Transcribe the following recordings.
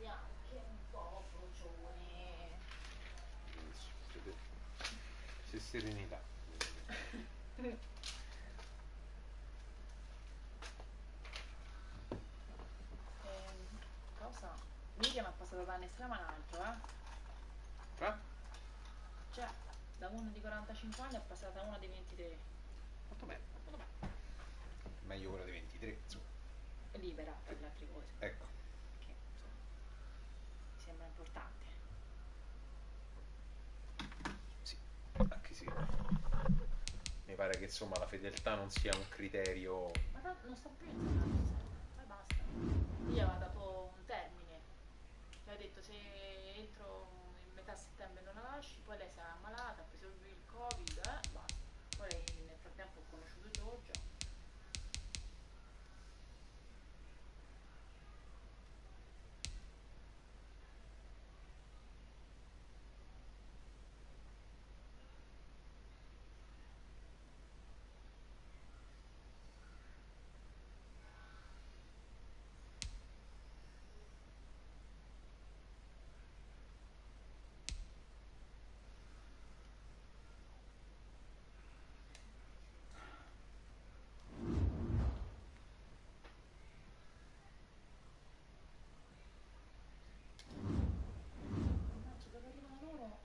anche un po' procione. Se serenità. Cosa? Miriam è passata da Nestlé a un altro, Ah? Cioè, da uno di 45 anni è passata a uno di 23. Molto bene, molto bene. Meglio quella di 23, insomma. Libera per le altre cose. Ecco. Che insomma mi sembra importante. Sì, anche sì. Mi pare che insomma la fedeltà non sia un criterio. Ma non sto più insegnando, poi basta. Io aveva dato un termine, le ho detto se entro in metà settembre non la lasci, poi lei si è ammalata, ha preso il Covid, basta. Poi nel frattempo ho conosciuto Giorgio. Mannaggia, dove arrivano loro?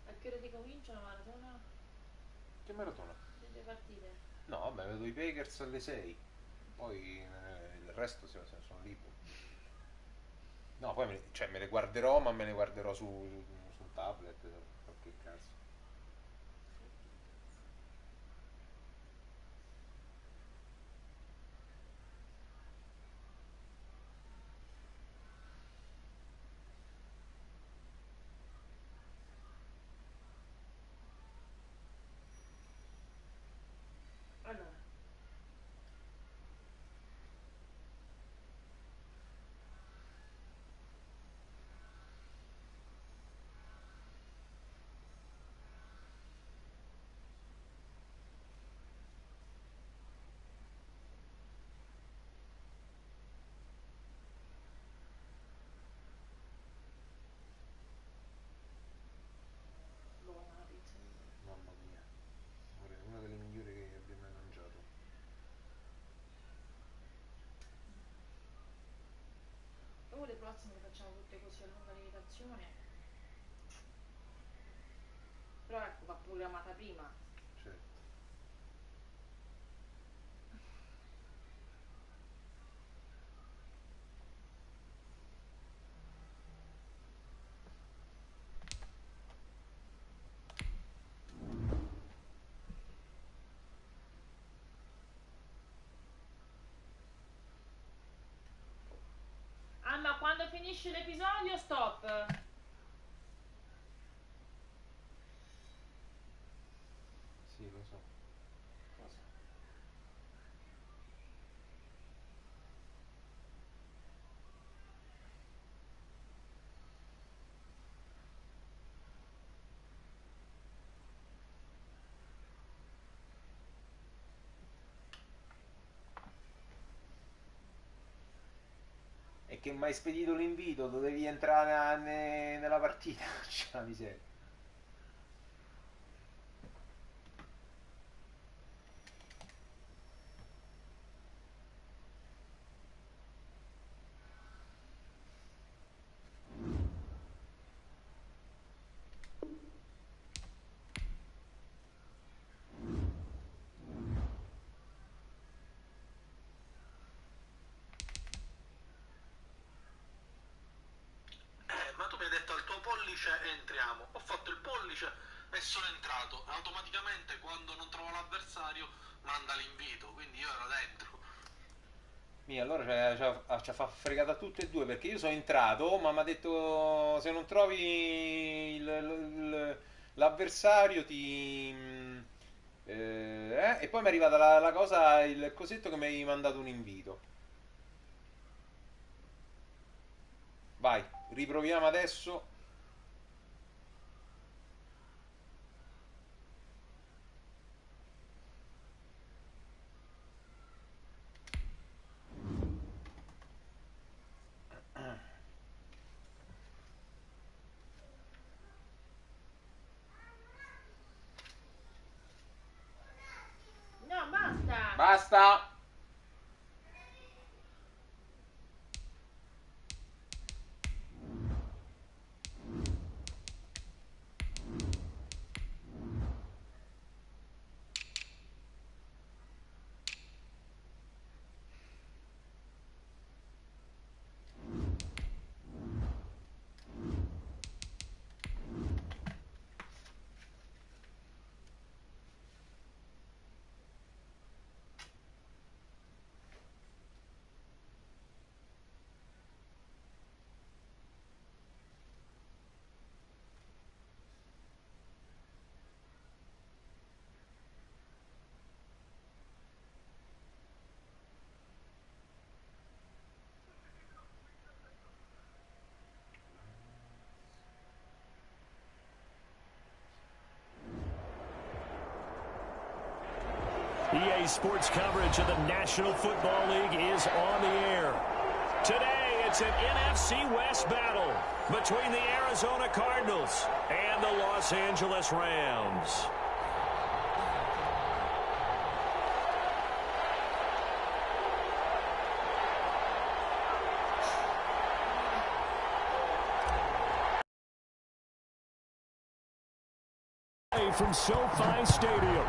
A che ora ricomincia la maratona? Che maratona? Delle partite. No, vabbè, vedo i Packers alle 6. Poi il resto sono libero. No, poi cioè, me le guarderò, ma me le guarderò su un tablet, qualche caso. Allora, buona la pizza. Mamma mia, è una delle migliori che abbia mai mangiato. Dopo le prossime le facciamo tutte così a lunga lievitazione. Però ecco, va programmata prima. Certo. Ah, ma quando finisce l'episodio, stop! Sì, lo so. Cosa? È che mi hai spedito l'invito, dovevi entrare nella partita. C'è la miseria. Ma tu mi hai detto al tuo pollice entriamo. Ho fatto il pollice e sono entrato. Automaticamente quando non trovo l'avversario manda l'invito, quindi io ero dentro. Allora ci ha fregato a tutte e due perché io sono entrato, ma mi ha detto se non trovi l'avversario e poi mi è arrivata la cosa, il cosetto che mi hai mandato un invito. Vai, riproviamo adesso. No, basta! Basta! EA Sports coverage of the National Football League is on the air. Today, it's an NFC West battle between the Arizona Cardinals and the Los Angeles Rams. From SoFi Stadium.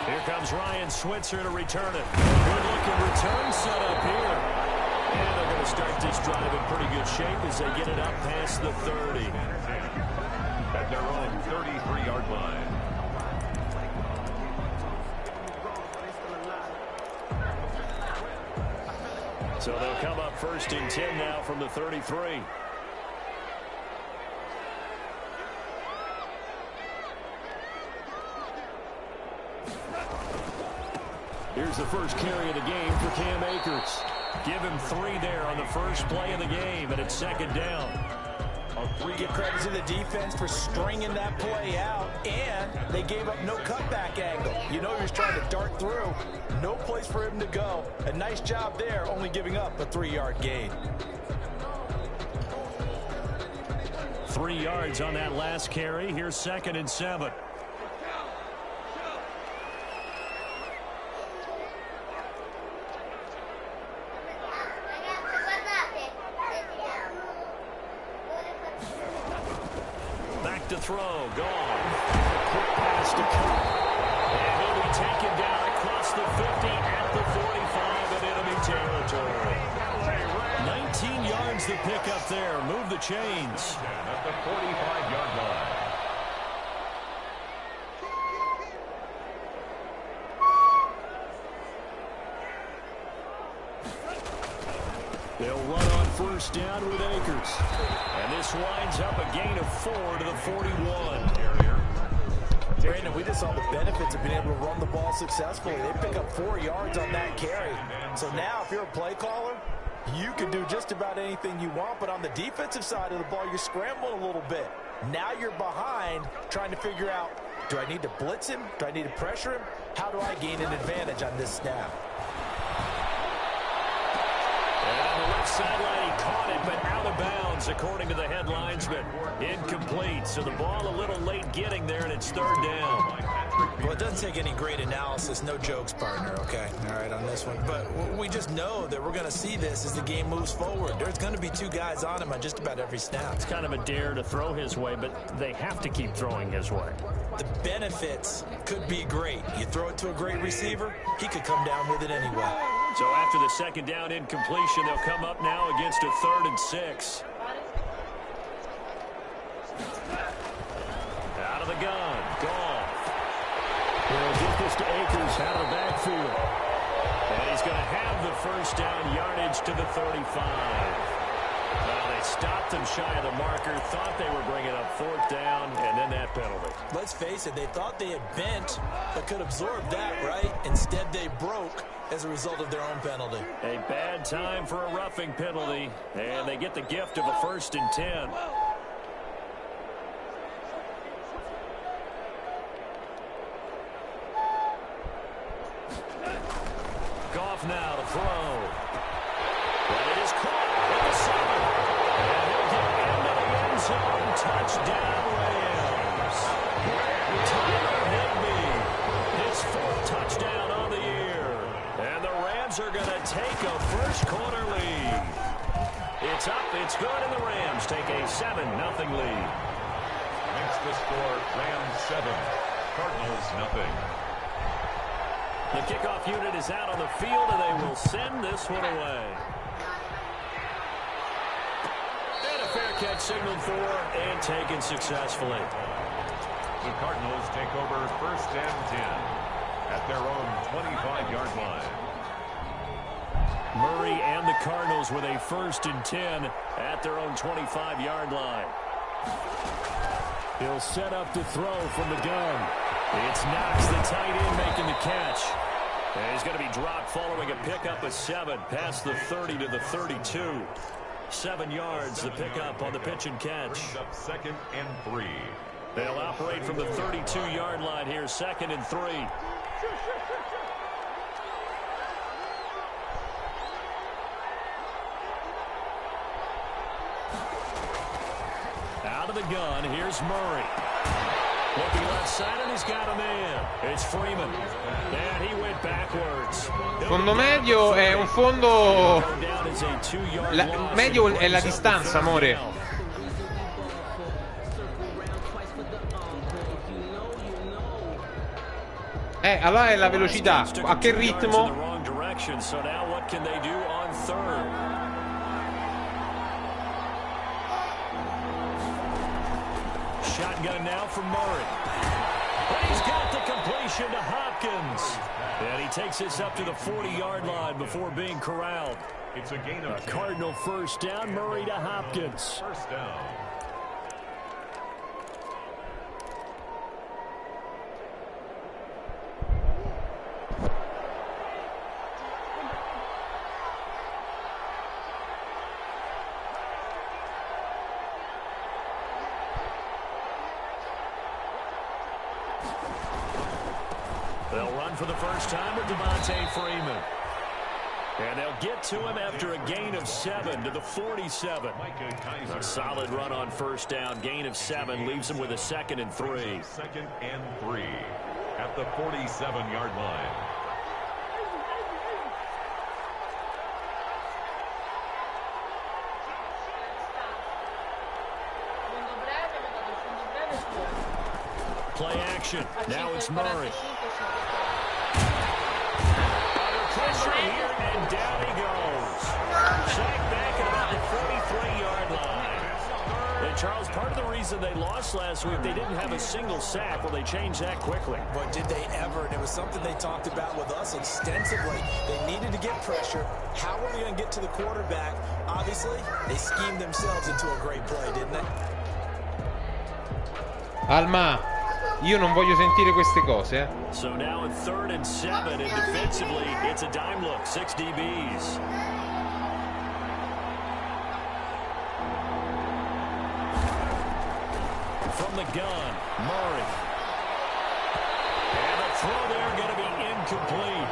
Here comes Ryan Switzer to return it. Good-looking return set up here. And they're going to start this drive in pretty good shape as they get it up past the 30. At their own 33-yard line. So they'll come up 1st and 10 now from the 33. Here's the first carry of the game for Cam Akers. Give him 3 there on the first play of the game, and it's 2nd down. Give credit to the defense for stringing that play out, and they gave up no cutback angle. You know he was trying to dart through. No place for him to go. A nice job there, only giving up a 3-yard gain. 3 yards on that last carry. Here's 2nd and 7. To throw, gone. Quick pass to Cook. And he'll be taken down across the 50 at the 45 in enemy territory. 19 yards the pickup there. Move the chains. At the 45-yard line. They'll run on 1st down with Akers. And this winds up a gain of 4 to the 41. Brandon, we just saw the benefits of being able to run the ball successfully. They pick up 4 yards on that carry. So now if you're a play caller, you can do just about anything you want. But on the defensive side of the ball, you're scrambling a little bit. Now you're behind trying to figure out, do I need to blitz him? Do I need to pressure him? How do I gain an advantage on this snap? sideline. He caught it, but out of bounds, according to the head linesman. Incomplete. So the ball a little late getting there, and it's third down. Well, it doesn't take any great analysis. No jokes, partner, okay? All right, on this one. But we just know that we're going to see this as the game moves forward. There's going to be two guys on him on just about every snap. It's kind of a dare to throw his way, but they have to keep throwing his way. The benefits could be great. You throw it to a great receiver, he could come down with it anyway. So after the second down incompletion, they'll come up now against a 3rd and 6. Out of the gun. Goff. He'll get this to Akers out of the backfield. And he's going to have the first down yardage to the 35. Well, they stopped him shy of the marker, thought they were bringing up 4th down, and then that penalty. Let's face it, they thought they had bent, but could absorb that, right? Instead, they broke as a result of their own penalty. A bad time for a roughing penalty, and they get the gift of a 1st and 10. Goff now to throw. But it is caught at the 7. And he'll get into the end zone. Touchdown, Rams. Tyler Higbee, his 4th touchdown on the year. And the Rams are going to take a first-quarter lead. It's up, it's good, and the Rams take a 7-0 lead. Makes the score Rams 7, Cardinals nothing. The kickoff unit is out on the field, and they will send this one away. And a fair catch signaled for and taken successfully. The Cardinals take over 1st and 10 at their own 25-yard line. Murray and the Cardinals with a 1st and 10 at their own 25-yard line. He'll set up to throw from the gun. It's Knox, the tight end, making the catch. And he's going to be dropped following a pickup of 7 past the 30 to the 32. 7 yards, the pickup on the pitch and catch. Brings up 2nd and 3. They'll operate from the 32-yard line here, 2nd and 3. Out of the gun, here's Murray. Looking left side, and he's got a man. It's Freeman. And he went backwards. Fondo medio è un fondo. Medio è la distanza, amore. Allora è la velocità. A che ritmo? Shotgun now from Murray. And he's got the completion to Hopkins. And he takes this up to the 40-yard line before being corralled. It's a gain of 10. Cardinal first down, Murray to Hopkins. First down. They'll run for the first time with Devontae Freeman. And they'll get to him after a gain of 7 to the 47. A solid run on first down. Gain of 7 leaves him with a 2nd and 3. 2nd and 3 at the 47-yard line. Play action. Now it's Murray. Under pressure here, and down he goes. Sacked back at about the 43-yard line. And Charles, part of the reason they lost last week, they didn't have a single sack. Well, they changed that quickly. But did they ever? And it was something they talked about with us extensively. They needed to get pressure. How were they going to get to the quarterback? Obviously, they schemed themselves into a great play, didn't they? Alma, io non voglio sentire queste cose. So now in 3rd and 7, and defensively, it's a dime look. 6 DBs. From the gun, Murray. And the throw there going to be incomplete.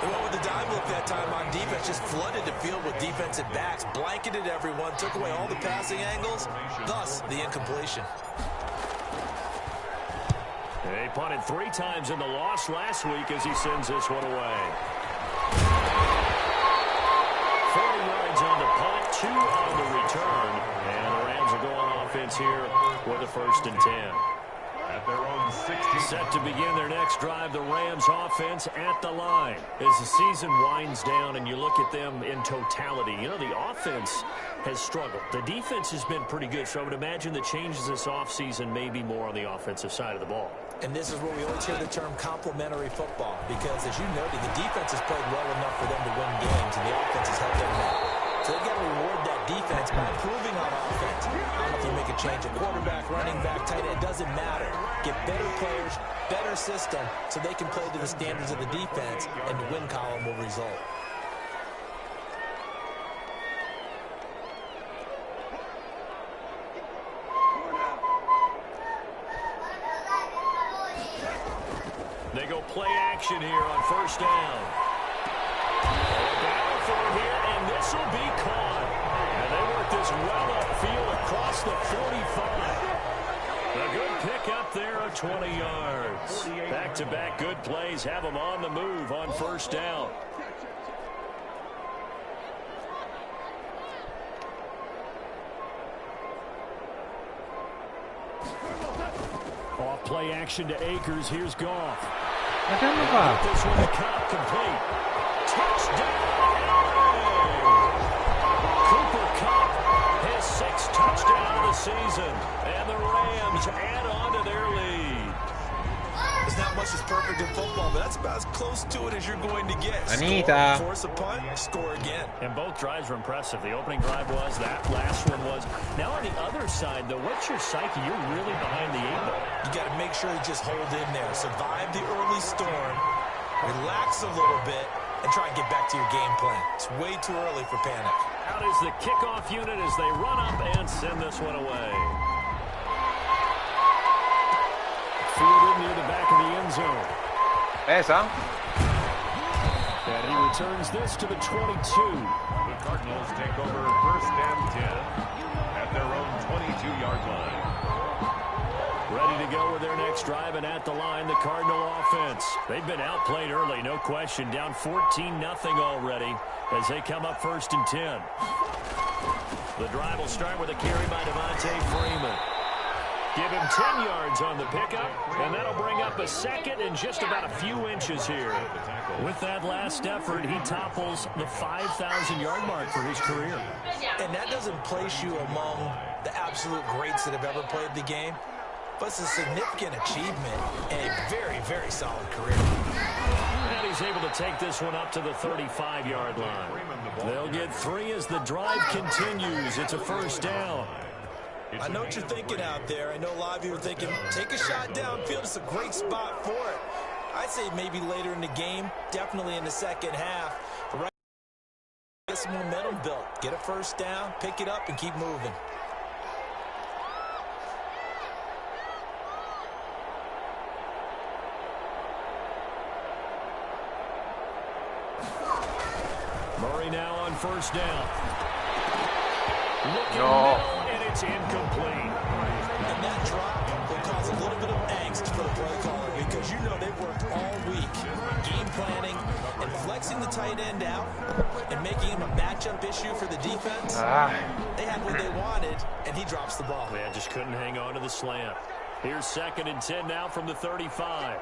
They went with the dive look that time on defense, just flooded the field with defensive backs, blanketed everyone, took away all the passing angles, thus the incompletion. He punted 3 times in the loss last week as he sends this one away. 40 yards on the punt, 2 on the return, and the Rams are going offense here with a 1st and 10. At their own 16. Set to begin their next drive, the Rams offense at the line. As the season winds down and you look at them in totality, you know, the offense has struggled. The defense has been pretty good, so I would imagine the changes this offseason may be more on the offensive side of the ball. And this is where we always hear the term complementary football, because as you noted, the defense has played well enough for them to win games, and the offense has helped them out. So they've got to reward that defense by improving on offense. I don't know if you make a change, a quarterback, running back, tight end, it doesn't matter. Get better players, better system, so they can play to the standards of the defense, and the win column will result. They go play action here on 1st down. Battle for it here, and this will be caught. And they work this well upfield across the 45. A good pick up there of 20 yards. Back-to-back good plays have them on the move on 1st down. Off play action to Akers. Here's Goff. This one to Cobb, complete. Touchdown, LA! Cooper Kupp, his 6th touchdown of the season, and the Rams add on to their lead. There's not much that's perfect in football, but that's about as close to it as you're going to get. Anita. Score, force a punt, score again. And both drives were impressive. The opening drive was, that last one was. Now on the other side, though, what's your psyche? You're really behind the 8-ball. You got to make sure you just hold in there. Survive the early storm, relax a little bit, and try and get back to your game plan. It's way too early for panic. Out is the kickoff unit as they run up and send this one away. Fielded near the back of the end zone. Esa. And he returns this to the 22. The Cardinals take over 1st and 10 at their own 22-yard line. Ready to go with their next drive, and at the line, the Cardinal offense. They've been outplayed early, no question. Down 14-0 already as they come up 1st and 10. The drive will start with a carry by Devontae Freeman. Give him 10 yards on the pickup, and that'll bring up a 2nd and just about a few inches here. With that last effort, he topples the 5,000-yard mark for his career. And that doesn't place you among the absolute greats that have ever played the game, but it's a significant achievement and a very, very solid career. And he's able to take this one up to the 35-yard line. They'll get 3 as the drive continues. It's a 1st down. I know what you're thinking out there. I know a lot of you are thinking, take a shot downfield. It's a great spot for it. I'd say maybe later in the game, definitely in the second half. But right now, get some momentum built. Get a 1st down, pick it up, and keep moving. Murray now on 1st down. Looking middle, and it's incomplete. And that drop will cause a little bit of angst for the play caller, because you know they've worked all week game planning and flexing the tight end out and making him a matchup issue for the defense. They had what they wanted, and he drops the ball. Man, just couldn't hang on to the slant. Here's 2nd and 10 now from the 35.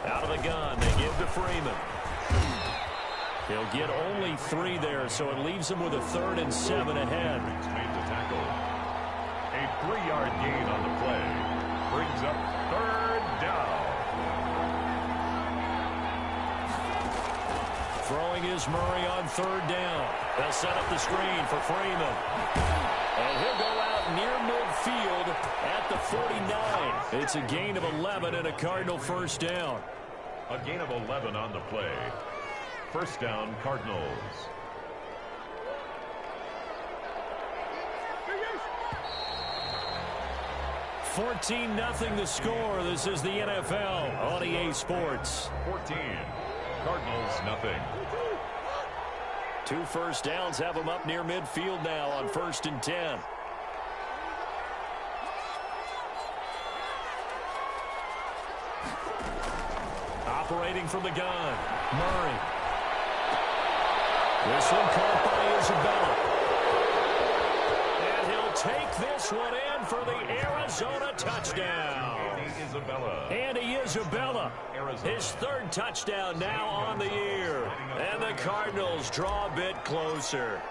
Out of the gun, they give to Freeman. He'll get only 3 there, so it leaves him with a 3rd and 7 ahead. Made the tackle. A 3-yard gain on the play brings up 3rd down. Throwing is Murray on 3rd down. They'll set up the screen for Freeman. And he'll go out near midfield at the 49. It's a gain of 11 and a Cardinal 1st down. A gain of 11 on the play. 1st down, Cardinals. 14-0 the score. This is the NFL on EA Sports. 14. Cardinals, nothing. 2 first downs have them up near midfield now on 1st and 10. Operating from the gun, Murray. This one caught by Isabella. And he'll take this one in for the Arizona touchdown. Andy Isabella, his 3rd touchdown now on the year. And the Cardinals draw a bit closer.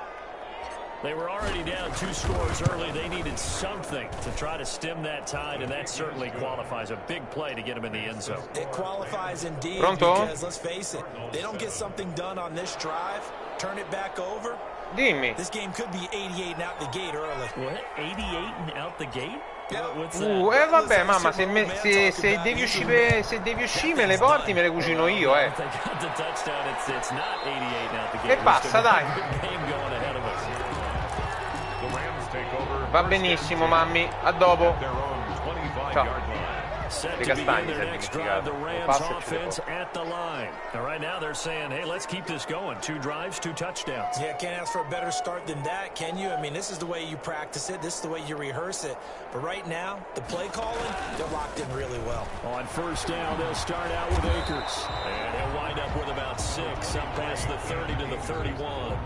They were already down 2 scores early. They needed something to try to stem that tide, and that certainly qualifies. A big play to get them in the end zone. It qualifies indeed. Pronto? Because, let's face it, they don't get something done on this drive, turn it back over. Dimmi. This game could be 88 and out the gate early. What? 88 and out the gate? Yeah. What's that? Vabbè, mamma, se devi uscire me le porti, me le cucino io, If they got the touchdown, it's not 88 and out the gate. E basta, dai. Game going ahead of us. The Rams take over. Va benissimo, mammi. A dopo. Their own 25-yard Ciao. line. Set Le to begin castagne, their si è next drive, the dimenticato. Rams Passa e ci offense at the line. And right now they're saying, hey, let's keep this going. 2 drives, 2 touchdowns. Yeah, can't ask for a better start than that, can you? I mean, this is the way you practice it. This is the way you rehearse it. But right now, the play calling, they're locked in really well. On 1st down, they'll start out with Akers. And he'll wind up with about 6, up past the 30 to the 31.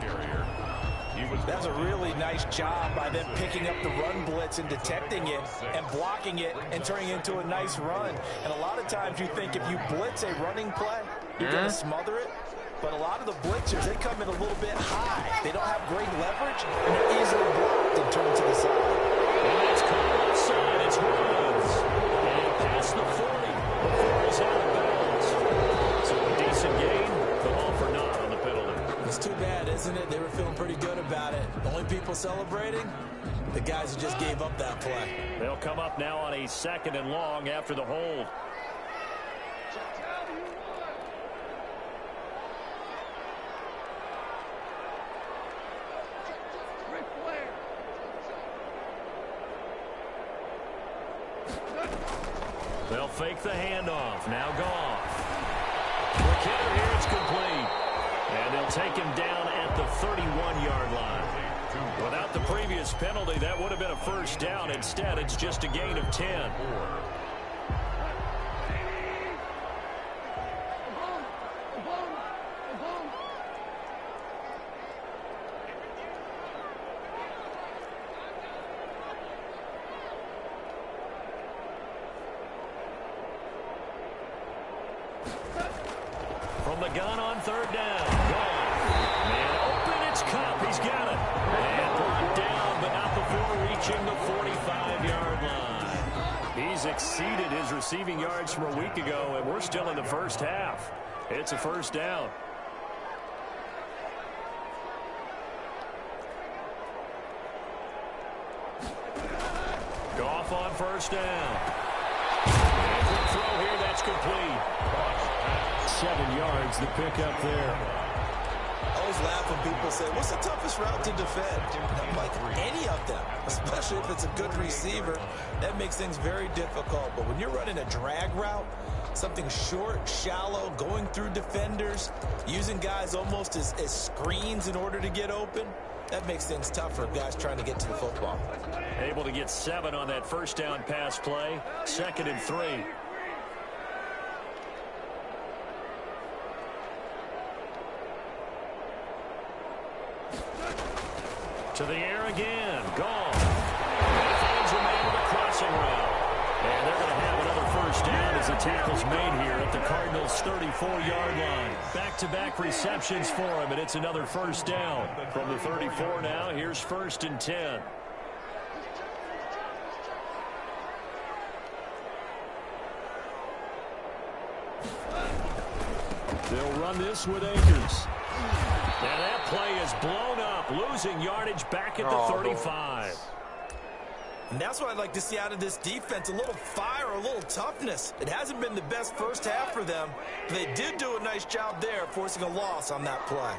That's a really nice job by them picking up the run blitz and detecting it and blocking it and turning it into a nice run. And a lot of times you think if you blitz a running play, you're going to smother it. But a lot of the blitzers, they come in a little bit high. They don't have great leverage, and they're easily blocked and turned to the side. And it's caught offside. It's Williams. And past the 40 before he's out of bounds. So a decent gain. The ball for naught on the penalty. It's too bad, isn't it? They were feeling pretty good about it. The only people celebrating, the guys who just gave up that play. They'll come up now on a 2nd and long after the hold. They'll fake the handoff. Now Goff. The kicker here, it's complete. And they'll take him down at the 31-yard line. Without the previous penalty, that would have been a 1st down. Instead, it's just a gain of 10. From the gun on 3rd down. Man open, it's Cup. He's got it. And brought down, but not before reaching the 45-yard line. He's exceeded his receiving yards from a week ago, and we're still in the 1st half. It's a 1st down. Goff on 1st down. And quick throw here, that's complete. 7 yards, the pickup there. I always laugh when people say, what's the toughest route to defend? I'm like, any of them, especially if it's a good receiver. That makes things very difficult. But when you're running a drag route, something short, shallow, going through defenders, using guys almost as screens in order to get open, that makes things tough for guys trying to get to the football. Able to get 7 on that 1st down pass play. 2nd and 3. To the air again. Gone. And finds a man with a crossing route. And they're going to have another 1st down as the tackle's made here at the Cardinals' 34-yard line. Back-to-back receptions for him, and it's another 1st down. From the 34 now, here's 1st and 10. They'll run this with Akers. And that play is blown up, losing yardage back at the 35. And that's what I'd like to see out of this defense, a little fire, a little toughness. It hasn't been the best 1st half for them, but they did do a nice job there, forcing a loss on that play.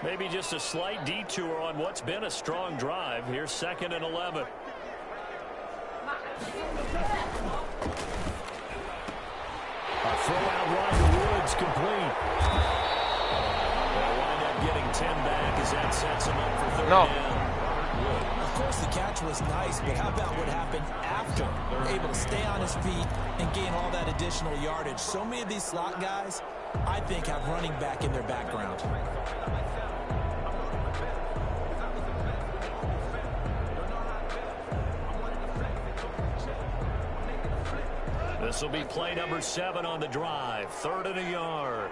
Maybe just a slight detour on what's been a strong drive. Here's 2nd and 11. A throw out wide to Woods, complete. They'll wind up getting 10 back as that sets them up for third down. Of course, the catch was nice, but how about what happened after? Able to stay on his feet and gain all that additional yardage. So many of these slot guys, I think, have running back in their background. This will be play number 7 on the drive. 3rd and a yard.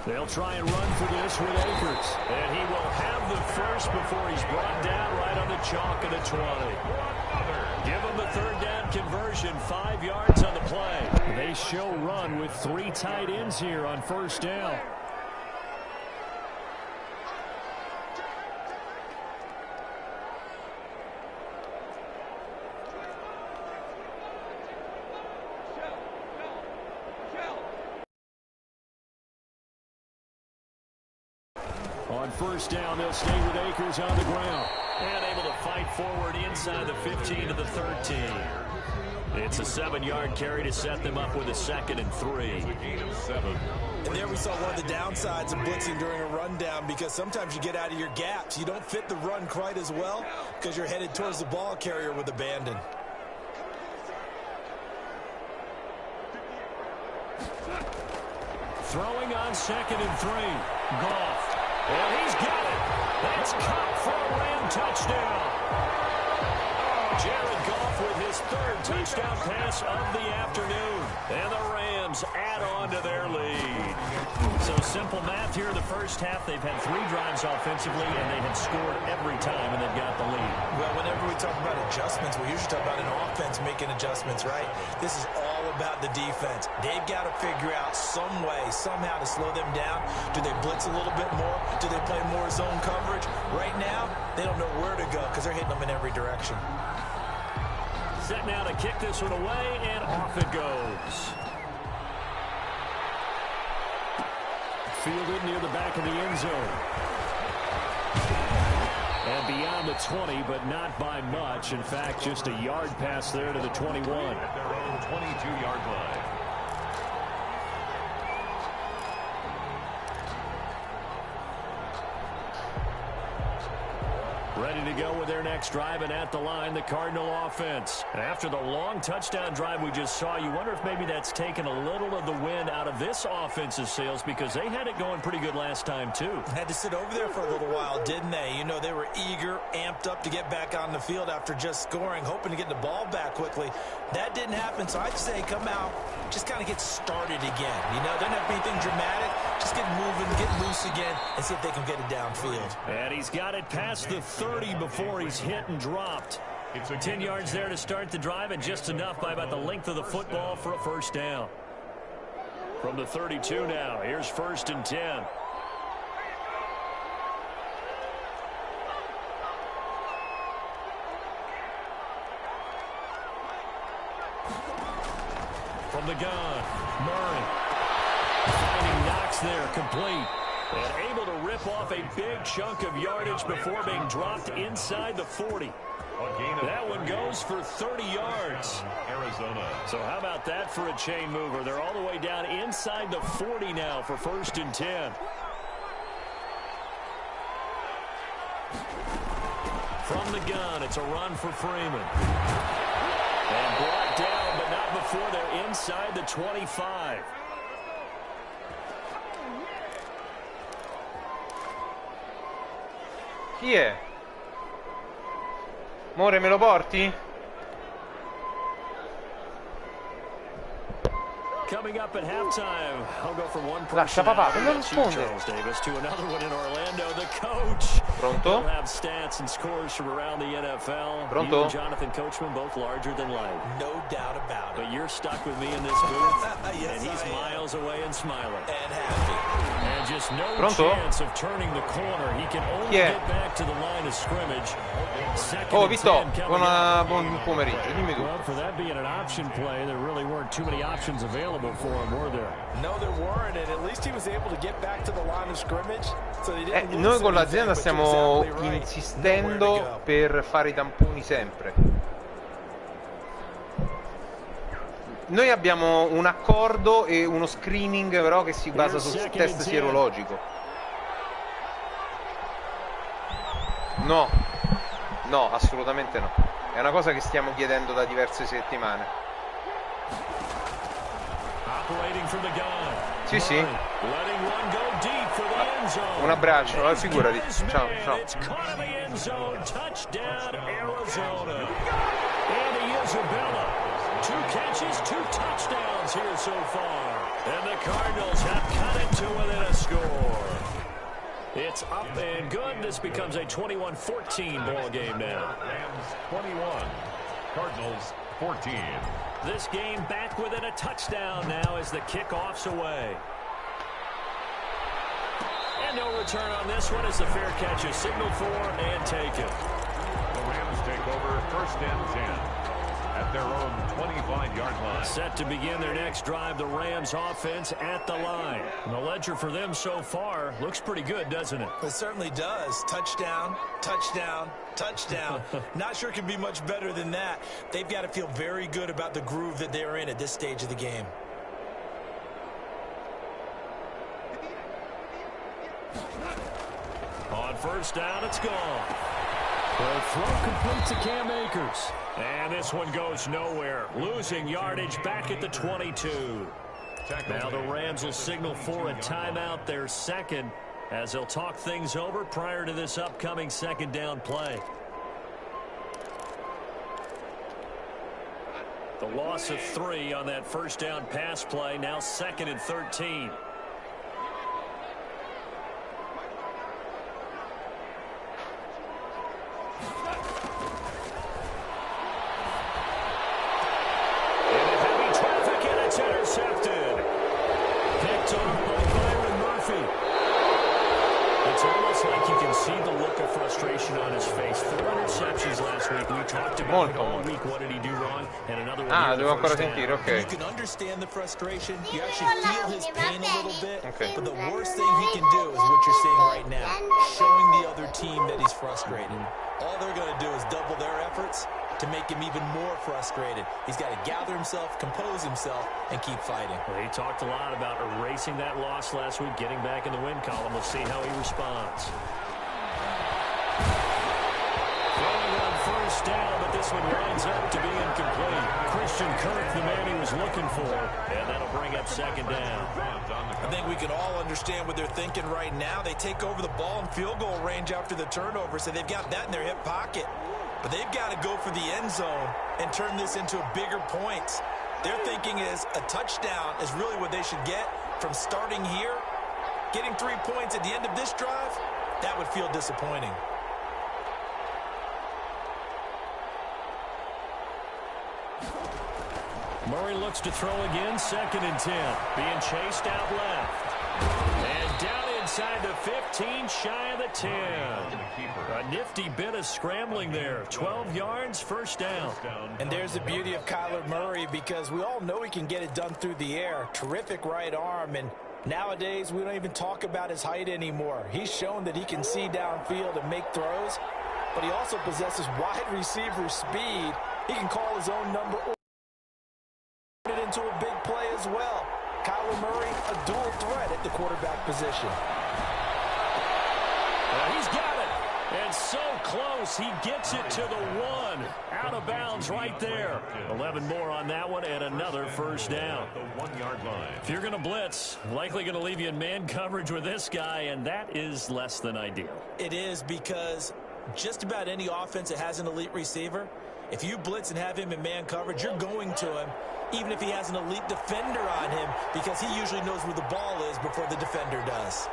They'll try and run for this with Akers. And he will have the first before he's brought down right on the chalk of the 20. Give him the 3rd down conversion, 5 yards on the play. They show run with 3 tight ends here on 1st down. On 1st down, they'll stay with Akers on the ground. And able to fight forward inside the 15 to the 13. It's a 7-yard carry to set them up with a 2nd and 3. And there we saw one of the downsides of blitzing during a rundown, because sometimes you get out of your gaps. You don't fit the run quite as well because you're headed towards the ball carrier with abandon. Throwing on 2nd and 3. Goff. And he's got it. That's caught for a Ram touchdown. Jared Goff with his 3rd touchdown pass of the afternoon. And the Rams add on to their lead. So simple math here in the first half. They've had 3 drives offensively, and they have scored every time, and they've got the lead. Well, whenever we talk about adjustments, we usually talk about an offense making adjustments, right? This is all about the defense. They've got to figure out some way, somehow to slow them down. Do they blitz a little bit more? Do they play more zone coverage? Right now, they don't know where to go because they're hitting them in every direction. Set now to kick this one away, and off it goes. Fielded near the back of the end zone. And beyond the 20, but not by much. In fact, just a yard pass there to the 21. At their own 22-yard line. Ready to go with their next drive, and at the line, the Cardinal offense. And after the long touchdown drive we just saw, you wonder if maybe that's taken a little of the wind out of this offense's sails, because they had it going pretty good last time, too. Had to sit over there for a little while, didn't they? You know, they were eager, amped up to get back on the field after just scoring, hoping to get the ball back quickly. That didn't happen, so I'd say come out, just kind of get started again. You know, don't have anything dramatic. Just get moving, get loose again, and see if they can get it downfield. And he's got it past the 30 before he's hit and dropped. 10 yards there to start the drive, and just enough by about the length of the football for a 1st down. From the 32 now, here's 1st and 10. From the gun, Murray. Finding Knox there, complete. And able to rip off a big chunk of yardage before being dropped inside the 40. That one goes for 30 yards. Arizona. So how about that for a chain mover? They're all the way down inside the 40 now for 1st and 10. From the gun, it's a run for Freeman. And brought down, but not before they're inside the 25. Chi è? More, me lo porti? Coming up at halftime, I'll go from one Lascia person papà, non that's risponde. Charles Davis to another one in Orlando. The coach. Pronto? He'll have stats and scores from around the NFL. Pronto? You and Jonathan Coachman, both larger than life. No doubt about it. But you're stuck with me in this booth, Yes, and he's I am. miles away and smiling. And happy. And just no Pronto? chance of turning the corner. He can only Chi è? get back to the line of scrimmage. Second Oh, and Vitto, 10 coming up. buon pomeriggio, dimmi tu. Well, for that being an option play, there really weren't too many options available. available for him, were there? No, there weren't, and at least he was able to get back to the line of scrimmage. So they didn't lose noi con anything, l'azienda but you're stiamo exactly right. insistendo Nowhere to go. per fare i tamponi sempre. Noi abbiamo un accordo e uno screening però che si basa sul test sierologico. No, no, assolutamente no. È una cosa che stiamo chiedendo da diverse settimane. Sì, sì. Un abbraccio, figurati. Ciao, ciao. Two catches, 2 touchdowns here so far. And the Cardinals have cut it to within a score. It's up and good. This becomes a 21-14 ball game now. Rams 21, Cardinals 14. This game back within a touchdown now as the kickoff's away. And no return on this one as the fair catch is signaled for and taken. The Rams take over 1st and 10. At their own 25-yard line. Set to begin their next drive, the Rams offense at the line. And the ledger for them so far looks pretty good, doesn't it? It certainly does. Touchdown, touchdown, touchdown. Not sure it can be much better than that. They've got to feel very good about the groove that they're in at this stage of the game. On 1st down, it's gone. The throw complete to Cam Akers. And this one goes nowhere. Losing yardage back at the 22. Now the Rams will signal for a timeout, their second, as they'll talk things over prior to this upcoming 2nd down play. The loss of 3 on that 1st down pass play, now 2nd and 13. Devo ancora sentire, ok. You can understand the frustration. You actually feel his pain a little bit. Okay. But the worst thing he can do is what you're seeing right now, showing the other team that he's frustrated. All they're going to do is double their efforts to make him even more frustrated. He's got to gather himself, compose himself, and keep fighting. Well, he talked a lot about erasing that loss last week, getting back in the win column. We'll see how he responds. Throwing on 1st down, but this one winds up to be incomplete. Christian Kirk, the man he was looking for, and that'll bring up 2nd down. I think we can all understand what they're thinking right now. They take over the ball in field goal range after the turnover, so they've got that in their hip pocket. But they've got to go for the end zone and turn this into a bigger points. Their thinking is a touchdown is really what they should get from starting here. Getting 3 points at the end of this drive, that would feel disappointing. Murray looks to throw again, 2nd and 10. Being chased out left. And down inside the 15, shy of the 10. A nifty bit of scrambling there. 12 yards, 1st down. And there's the beauty of Kyler Murray, because we all know he can get it done through the air. Terrific right arm, and nowadays we don't even talk about his height anymore. He's shown that he can see downfield and make throws, but he also possesses wide receiver speed. He can call his own number it into a big play as well. Kyler Murray, a dual threat at the quarterback position. He's got it. And so close, he gets it to the 1. Out of bounds right there. 11 more on that one and another 1st down. The 1-yard line. If you're going to blitz, likely going to leave you in man coverage with this guy, and that is less than ideal. It is, because just about any offense that has an elite receiver, if you blitz and have him in man coverage, you're going to him, even if he has an elite defender on him, because he usually knows where the ball is before the defender does.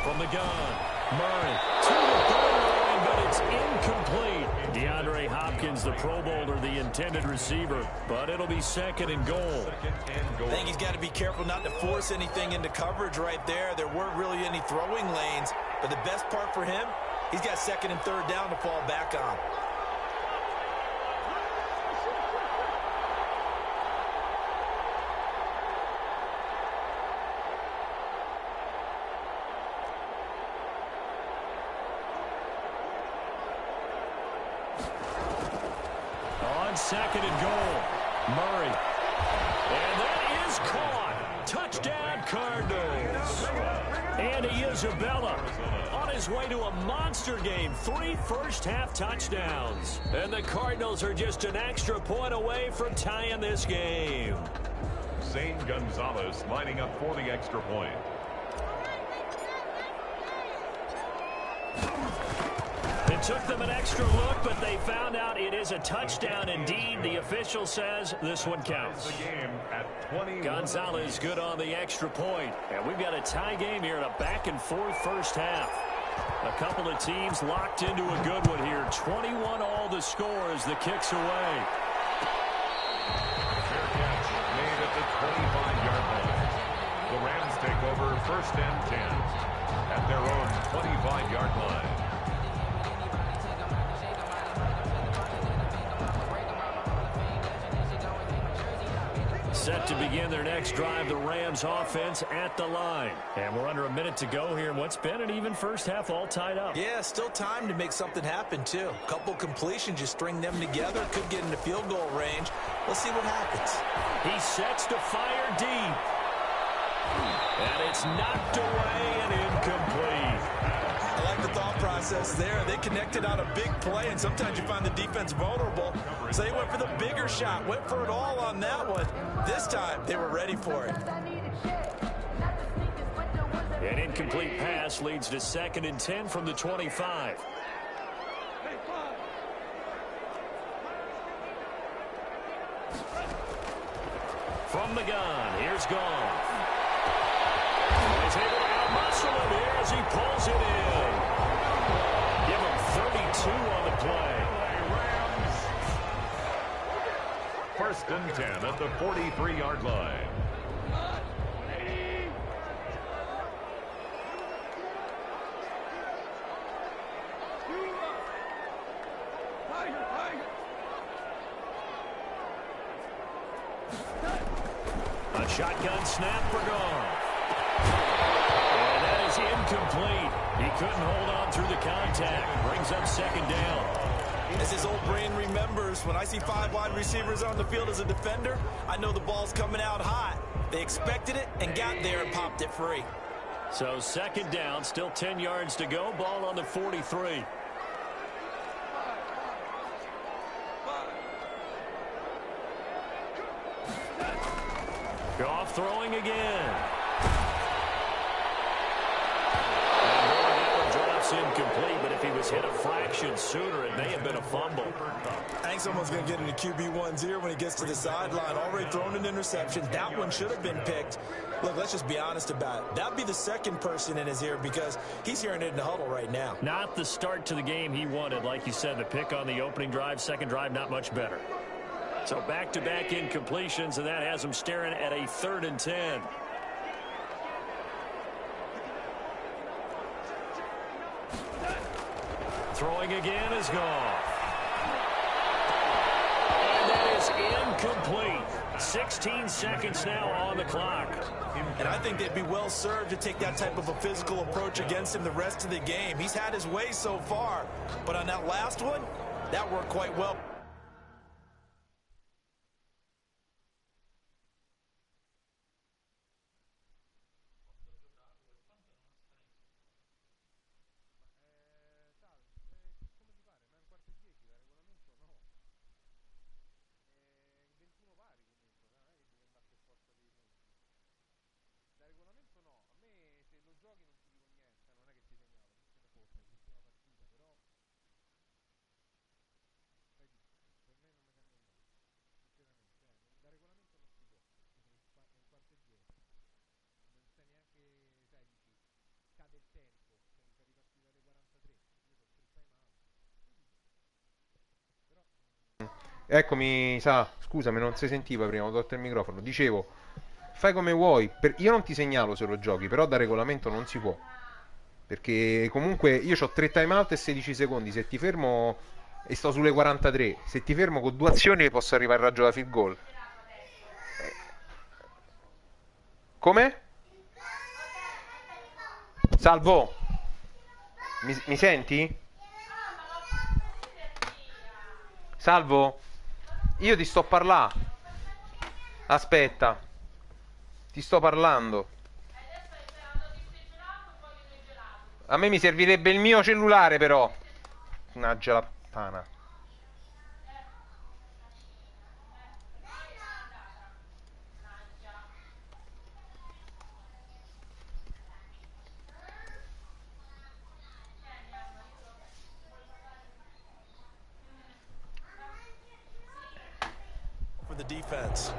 From the gun, Murray to the goal line, but it's incomplete. DeAndre Hopkins, the Pro Bowler, the intended receiver, but it'll be 2nd and goal. I think he's got to be careful not to force anything into coverage right there. There weren't really any throwing lanes, but the best part for him, he's got 2nd and 3rd down to fall back on. On second and goal, Murray. And that is caught. Touchdown, Cardinals. Andy Isabella on his way to a monster game. 3 first-half touchdowns. And the Cardinals are just an extra point away from tying this game. Zane Gonzalez lining up for the extra point. It took them an extra look, but they found out it is a touchdown indeed. The official says this one counts. The game at 20. Gonzalez good on the extra point. And we've got a tie game here in a back-and-forth first half. A couple of teams locked into a good one here. 21 all the score as the kick's away. Fair catch made at the 25-yard line. The Rams take over first and 10 at their own 25-yard line. Set to begin their next drive, the Rams offense at the line. And we're under a minute to go here in what's been an even first half, all tied up. Yeah, still time to make something happen, too. A couple completions, you string them together, could get into field goal range. Let's see what happens. He sets to fire deep. And it's knocked away and incomplete. I like the thought process there. They connected on a big play, and sometimes you find the defense vulnerable. So they went for the bigger shot, went for it all on that one. This time, they were ready for it. An incomplete pass leads to 2nd and 10 from the 25. From the gun, here's Goff. He's able to out-muscle him here as he pulls it in. Give him 32 on the play. First and 10 at the 43-yard line. A shotgun snap for Goff. And that is incomplete. He couldn't hold on through the contact. Brings up 2nd down. As his old brain remembers, when I see 5 wide receivers on the field as a defender, I know the ball's coming out hot. They expected it and got there and popped it free. So 2nd down, still 10 yards to go. Ball on the 43. Goff throwing again. Incomplete, but if he was hit a fraction sooner, it may have been a fumble. I think someone's going to get into QB1's ear when he gets to the sideline. Already thrown an interception. That one should have been picked. Look, let's just be honest about it. That'd be the second person in his ear because he's hearing it in the huddle right now. Not the start to the game he wanted. Like you said, the pick on the opening drive, 2nd drive, not much better. So back-to-back incompletions, and that has him staring at a 3rd and 10. Throwing again is Goff. And that is incomplete. 16 seconds now on the clock. And I think they'd be well served to take that type of a physical approach against him the rest of the game. He's had his way so far, but on that last one, that worked quite well. Eccomi, scusami, non si sentiva prima, ho tolto il microfono. Dicevo, fai come vuoi, io non ti segnalo se lo giochi, però da regolamento non si può. Perché comunque io ho 3 timeout e 16 secondi, se ti fermo e sto sulle 43, se ti fermo con 2 azioni posso arrivare al raggio da field goal. Come? Salvo? Mi senti? Salvo? Io ti sto parlando. Aspetta. Ti sto parlando. A me mi servirebbe il mio cellulare però. Mannaggia la puttana. For the defense.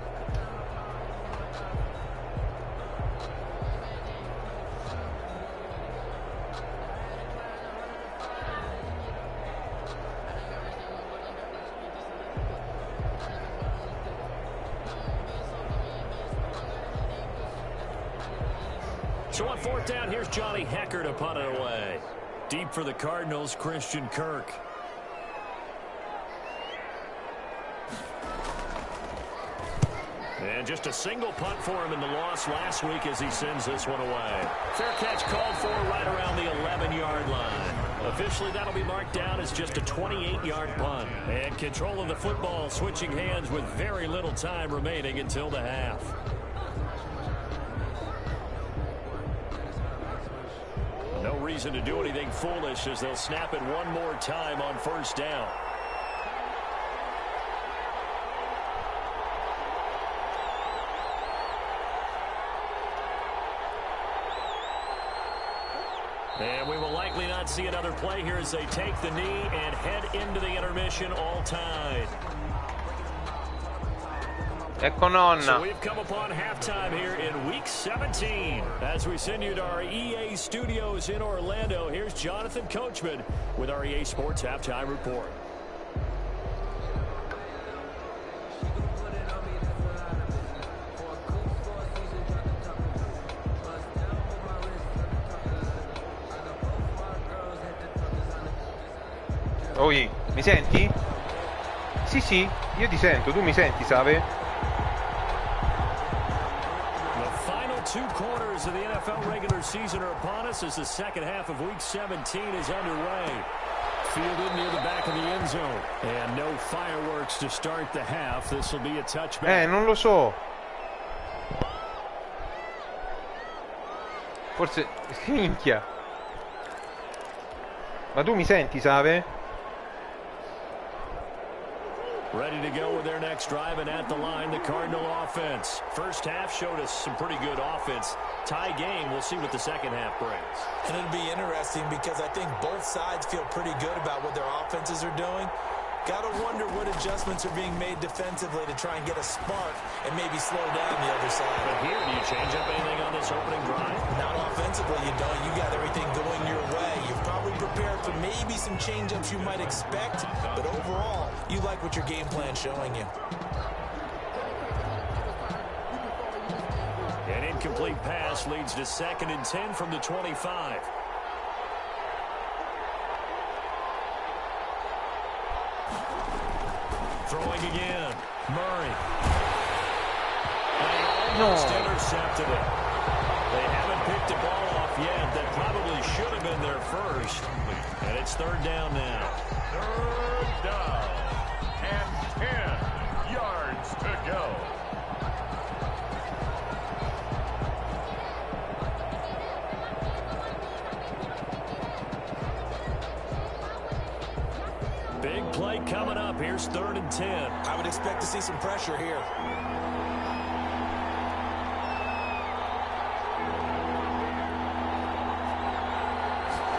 So on fourth down, here's Johnny Hecker to punt it away. Deep for the Cardinals, Christian Kirk. And just a single punt for him in the loss last week as he sends this one away. Fair catch called for right around the 11-yard line. Officially, that'll be marked down as just a 28-yard punt. And control of the football switching hands with very little time remaining until the half. No reason to do anything foolish as they'll snap it one more time on first down. And we will likely not see another play here as they take the knee and head into the intermission all tied. Ecco nonna. So we've come upon halftime here in Week 17. As we send you to our EA studios in Orlando, here's Jonathan Coachman with our EA Sports Halftime Report. Oi, mi senti? Sì, io ti sento, tu mi senti, Save? The final two quarters of the NFL regular season are upon us as the second half of Week 17 is underway. Fielded near the back of the end zone. And no fireworks to start the half. This will be a touchback. Non lo so. Forse... Minchia. Ma tu mi senti, Save? Ready to go with their next drive, and at the line, the Cardinal offense. First half showed us some pretty good offense. Tie game, we'll see what the second half brings. And it'll be interesting because I think both sides feel pretty good about what their offenses are doing. Got to wonder what adjustments are being made defensively to try and get a spark and maybe slow down the other side. But here, do you change up anything on this opening drive? Not offensively, you don't. You got everything going your way. You've probably prepared for maybe some change-ups you might expect, but overall, you like what your game plan's showing you. An incomplete pass leads to 2nd and 10 from the 25. Throwing again. Murray. They almost intercepted it. They haven't picked the ball off yet. That probably should have been their first. And it's 3rd down now. 3rd down. And 10 yards to go. Big play coming up. Here's 3rd and 10. I would expect to see some pressure here.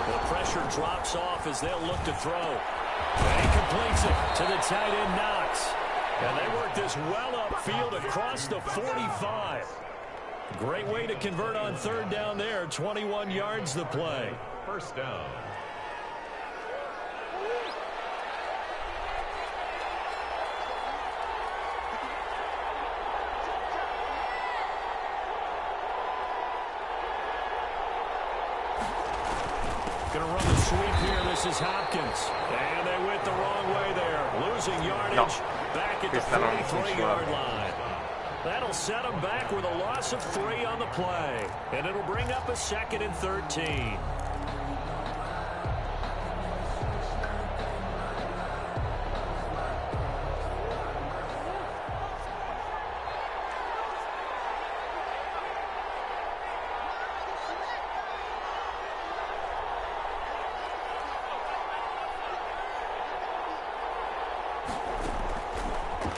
The pressure drops off as they'll look to throw. And he completes it to the tight end, Knox. And they work this well upfield across the 45. Great way to convert on 3rd down there. 21 yards the play. First down. Going to run the sweep here. This is Hopkins. And they went the wrong way there. Losing yardage back at the 43-yard line. That'll set them back with a loss of 3 on the play. And it'll bring up a 2nd and 13.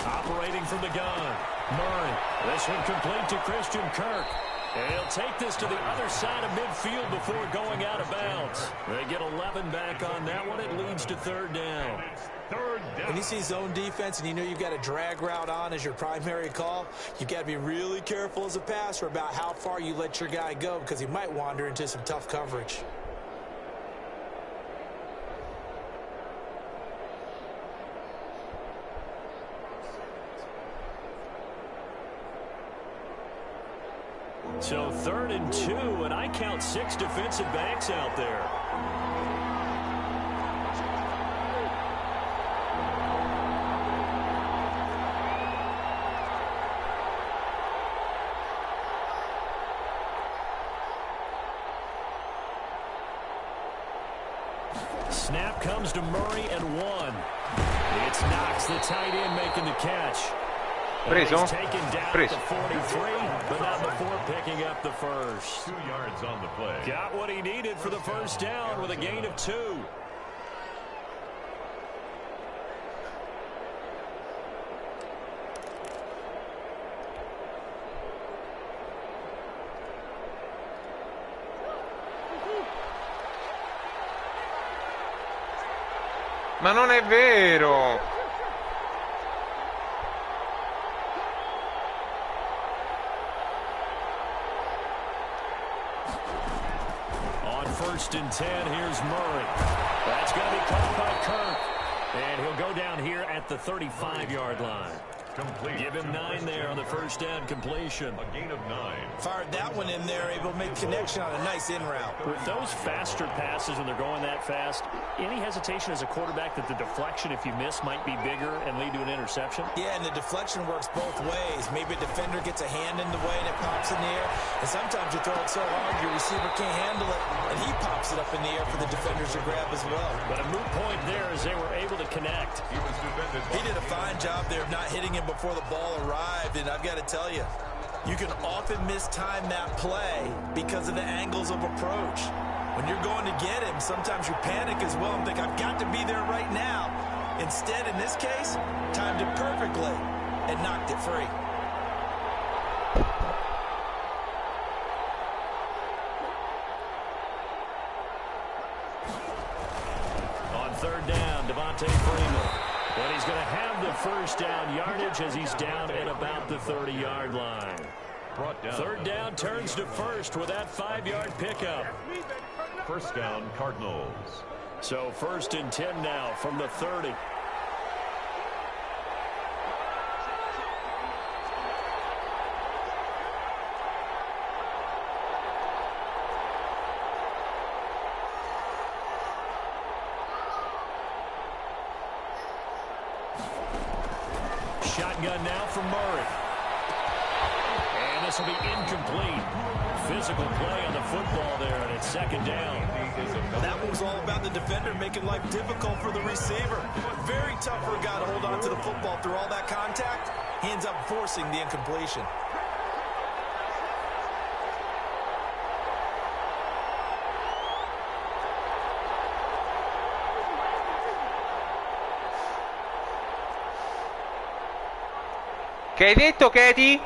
Operating from the gun. Murray. This one complete to Christian Kirk. And he'll take this to the other side of midfield before going out of bounds. They get 11 back on that one. It leads to third down. When you see zone defense and you know you've got a drag route on as your primary call, you've got to be really careful as a passer about how far you let your guy go because he might wander into some tough coverage. So 3rd and 2, and I count 6 defensive backs out there. Snap comes to Murray and 1. It's Knox, the tight end, making the catch. Preso? He's taken down Preso. at the 43, but not before picking up the first. 2 yards on the play. Got what he needed for the first down with a gain of 2. Ma non è vero! On 1st and 10, here's Murray. That's going to be caught by Kirk. And he'll go down here at the 35-yard line. Complete. Give him 9 there on the first down completion. A gain of 9. Fired that one in there, able to make connection on a nice in route. With those faster passes when they're going that fast, any hesitation as a quarterback that the deflection, if you miss, might be bigger and lead to an interception? Yeah, and the deflection works both ways. Maybe a defender gets a hand in the way and it pops in the air. And sometimes you throw it so hard your receiver can't handle it, and he pops it up in the air for the defenders to grab as well. But a moot point there as they were able to connect. He was defended by... He did a fine job there of not hitting him before the ball arrived, and I've got to tell you, you can often mistime that play because of the angles of approach. When you're going to get him, sometimes you panic as well and think, I've got to be there right now. Instead, in this case, timed it perfectly and knocked it free. On 3rd down, Devontae Freeman. But he's going to have the first down yardage as he's down at about the 30-yard line. Brought down. 3rd down turns to 1st with that 5-yard pickup. First down, Cardinals. So 1st and 10 now from the 30. Shotgun now from Murray. And this will be incomplete. Physical play on the football there, and it's 2nd down. That one was all about the defender making life difficult for the receiver. Very tough for a guy to hold on to the football through all that contact. He ends up forcing the incompletion. Che hai detto, Katie?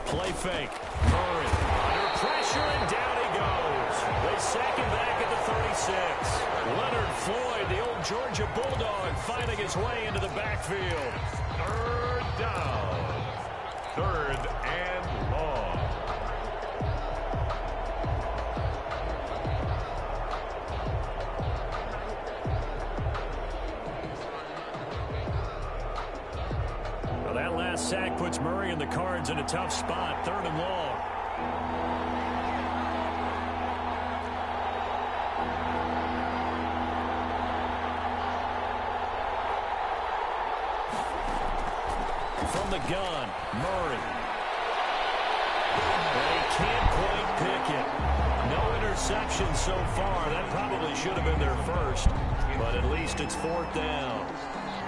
Play fake. Murray under pressure, and down he goes. They sack him back at the 36. Leonard Floyd, the old Georgia Bulldog, finding his way into the backfield. 3rd down. 3rd and long. Well, that last sack puts Murray and the Cards in a tough spot. 3rd and long. From the gun, Murray. And he can't quite pick it. No interception so far. That probably should have been their first, but at least it's 4th down.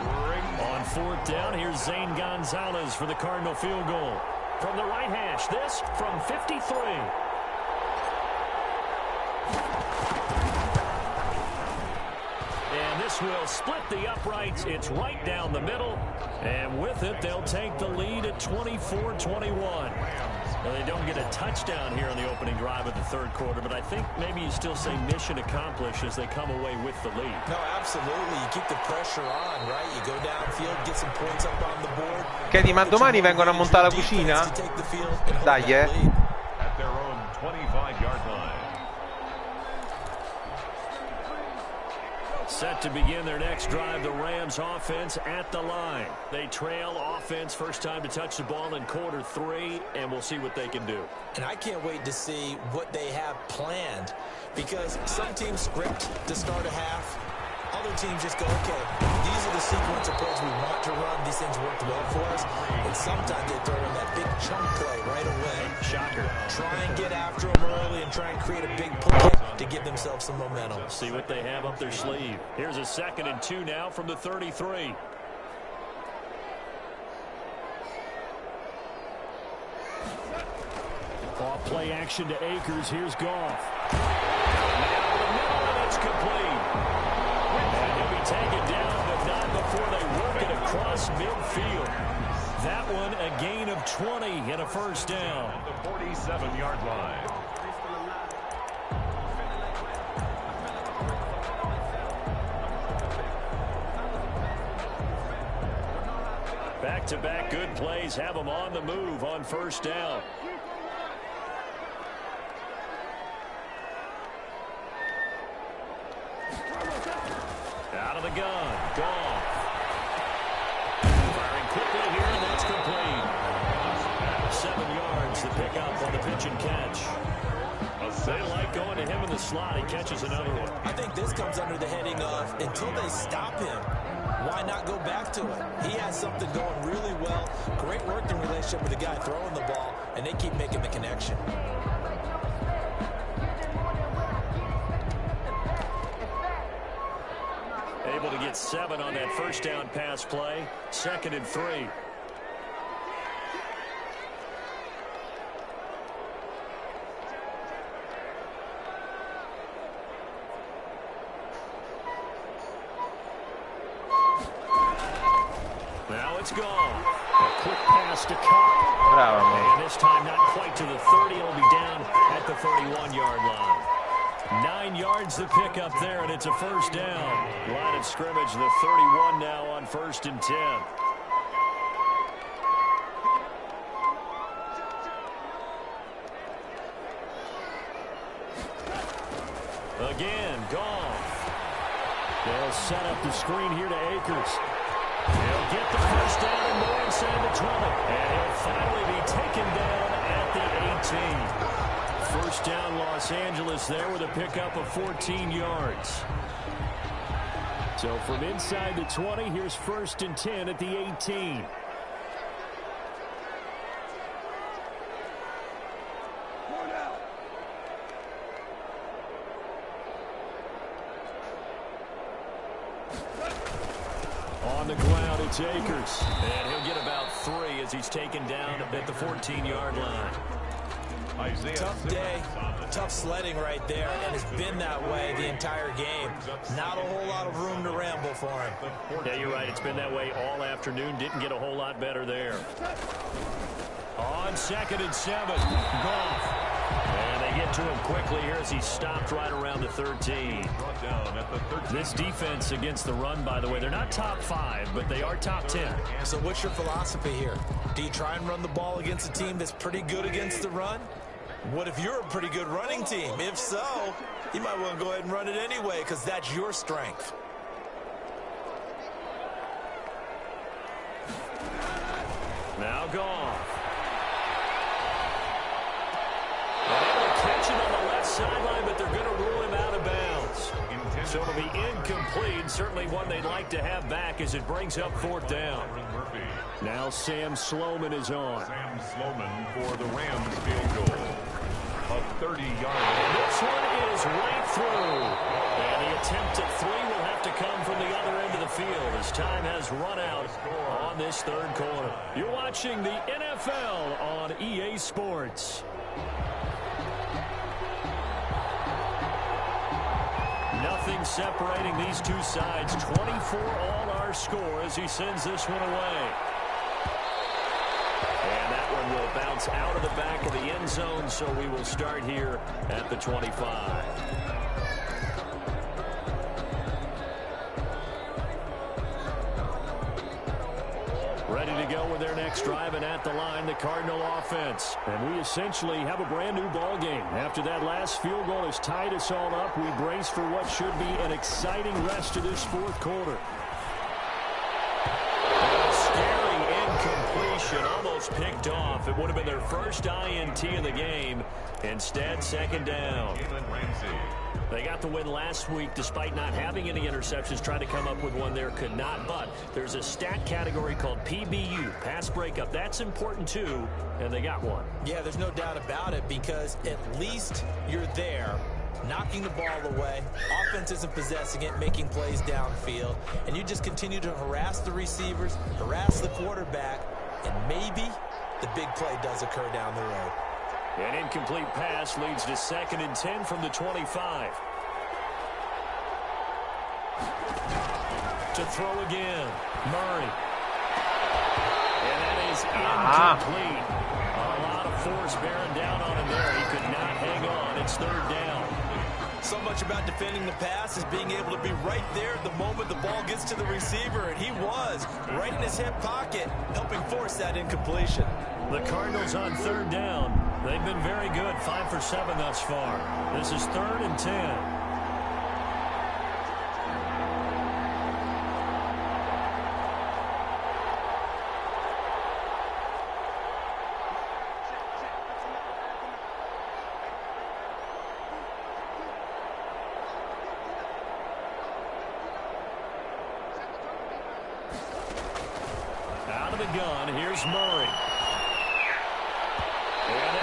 On 4th down, here's Zane Gonzalez for the Cardinal field goal. From the right hash, this from 53. And this will split the uprights. It's right down the middle. And with it, they'll take the lead at 24-21. Well, they don't get a touchdown here on the opening drive of the third quarter, but I think maybe you still say mission accomplished as they come away with the lead. No, absolutely. You keep the pressure on, right? You go downfield, get some points up on the board. Katie, ma domani vengono a montare la cucina? Dai, At their own 25-yard line. Set to begin their next drive, the Rams offense at the line. They trail offense, first time to touch the ball in quarter 3, and we'll see what they can do. And I can't wait to see what they have planned, because some teams script to start a half. Other teams just go, okay, these are the sequence of plays we want to run. These things worked well for us. And sometimes they throw in that big chunk play right away. Shocker. Try and get after them early and try and create a big play to give themselves some momentum. See what they have up their sleeve. Here's a 2nd and 2 now from the 33. Off play action to Akers. Here's Goff. Now the middle, and it's complete. And he'll be taken down, but not before they work it across midfield. That one a gain of 20 and a first down. The 47-yard line. Back-to-back good plays have them on the move on first down. Out of the gun. Goff. Firing quickly here, and that's complete. 7 yards to pick up on the pitch and catch. They like going to him in the slot. He catches another one. I think this comes under the heading of, until they stop him, why not go back to it? He has something going really well. Great working relationship with the guy throwing the ball, and they keep making the connection. Able to get 7 on that first down pass play. 2nd and 3. Now it's gone. A quick pass to Cup. Bravo. And this time not quite to the 30. It'll be down at the 31-yard line. 9 yards to pick up there, and it's a first down. Line of scrimmage, the 31 now on 1st and 10. Again, Goff. They'll set up the screen here to Akers. He'll get the first down and more inside the 20. And he'll finally be taken down at the 18. First down, Los Angeles there with a pickup of 14 yards. So from inside the 20, here's 1st and 10 at the 18. On the ground, it's Akers. And he'll get about 3 as he's taken down at the 14-yard line. Tough day, tough sledding right there, and it's been that way the entire game. Not a whole lot of room to ramble for him. Yeah, you're right. It's been that way all afternoon. Didn't get a whole lot better there. On 2nd and 7, Goff. And they get to him quickly here as he stopped right around the 13. This defense against the run, by the way, they're not top 5, but they are top 10. So what's your philosophy here? Do you try and run the ball against a team that's pretty good against the run? What if you're a pretty good running team? If so, you might want to go ahead and run it anyway, because that's your strength. Now Goff. They're able to catch it on the left sideline, but they're going to rule him out of bounds. So it'll be incomplete. Certainly one they'd like to have back as it brings up 4th down. Now Sam Sloman is on. Sam Sloman for the Rams field goal. A 30-yard. And this one is right through. And the attempt at 3 will have to come from the other end of the field as time has run out on this third quarter. You're watching the NFL on EA Sports. Nothing separating these two sides. 24 all our score as he sends this one away. And that one will bounce out of the back of the end zone, so we will start here at the 25. Ready to go with their next drive, and at the line, the Cardinal offense. And we essentially have a brand new ball game. After that last field goal has tied us all up, we brace for what should be an exciting rest of this fourth quarter. Incompletion, almost picked off. It would have been their first INT in the game. Instead, second down. They got the win last week despite not having any interceptions. Tried to come up with one there, could not. But there's a stat category called PBU, pass breakup. That's important too, and they got one. Yeah, there's no doubt about it, because at least you're there, knocking the ball away. Offense isn't possessing it, making plays downfield. And you just continue to harass the receivers, harass the quarterback, and maybe the big play does occur down the road. An incomplete pass leads to 2nd and 10 from the 25. To throw again, Murray. And that is incomplete. A lot of force bearing down on him there. He could not hang on. It's 3rd down. So much about defending the pass is being able to be right there at the moment the ball gets to the receiver, and he was right in his hip pocket, helping force that incompletion. The Cardinals on 3rd down. They've been very good, 5 for 7 thus far. This is 3rd and 10. Out of the gun, here's Murray.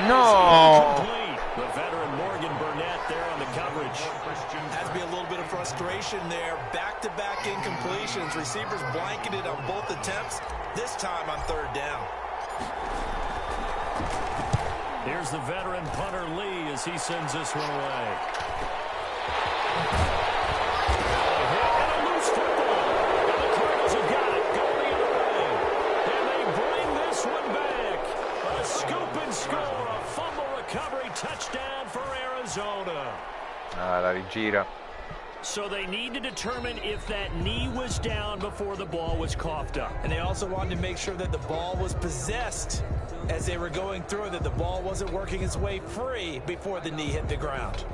No! The veteran Morgan Burnett there on the coverage. Has to be a little bit of frustration there. Back-to-back incompletions. Receivers blanketed on both attempts. This time on 3rd down. Here's the veteran punter Lee as he sends this one away. And a loose football. And the Cardinals have got it. Go the other way. And they bring this one back. A scoop and score. A fumble recovery touchdown for Arizona. La rigira. So they need to determine if that knee was down before the ball was coughed up. And they also wanted to make sure that the ball was possessed as they were going through, that the ball wasn't working its way free before the knee hit the ground.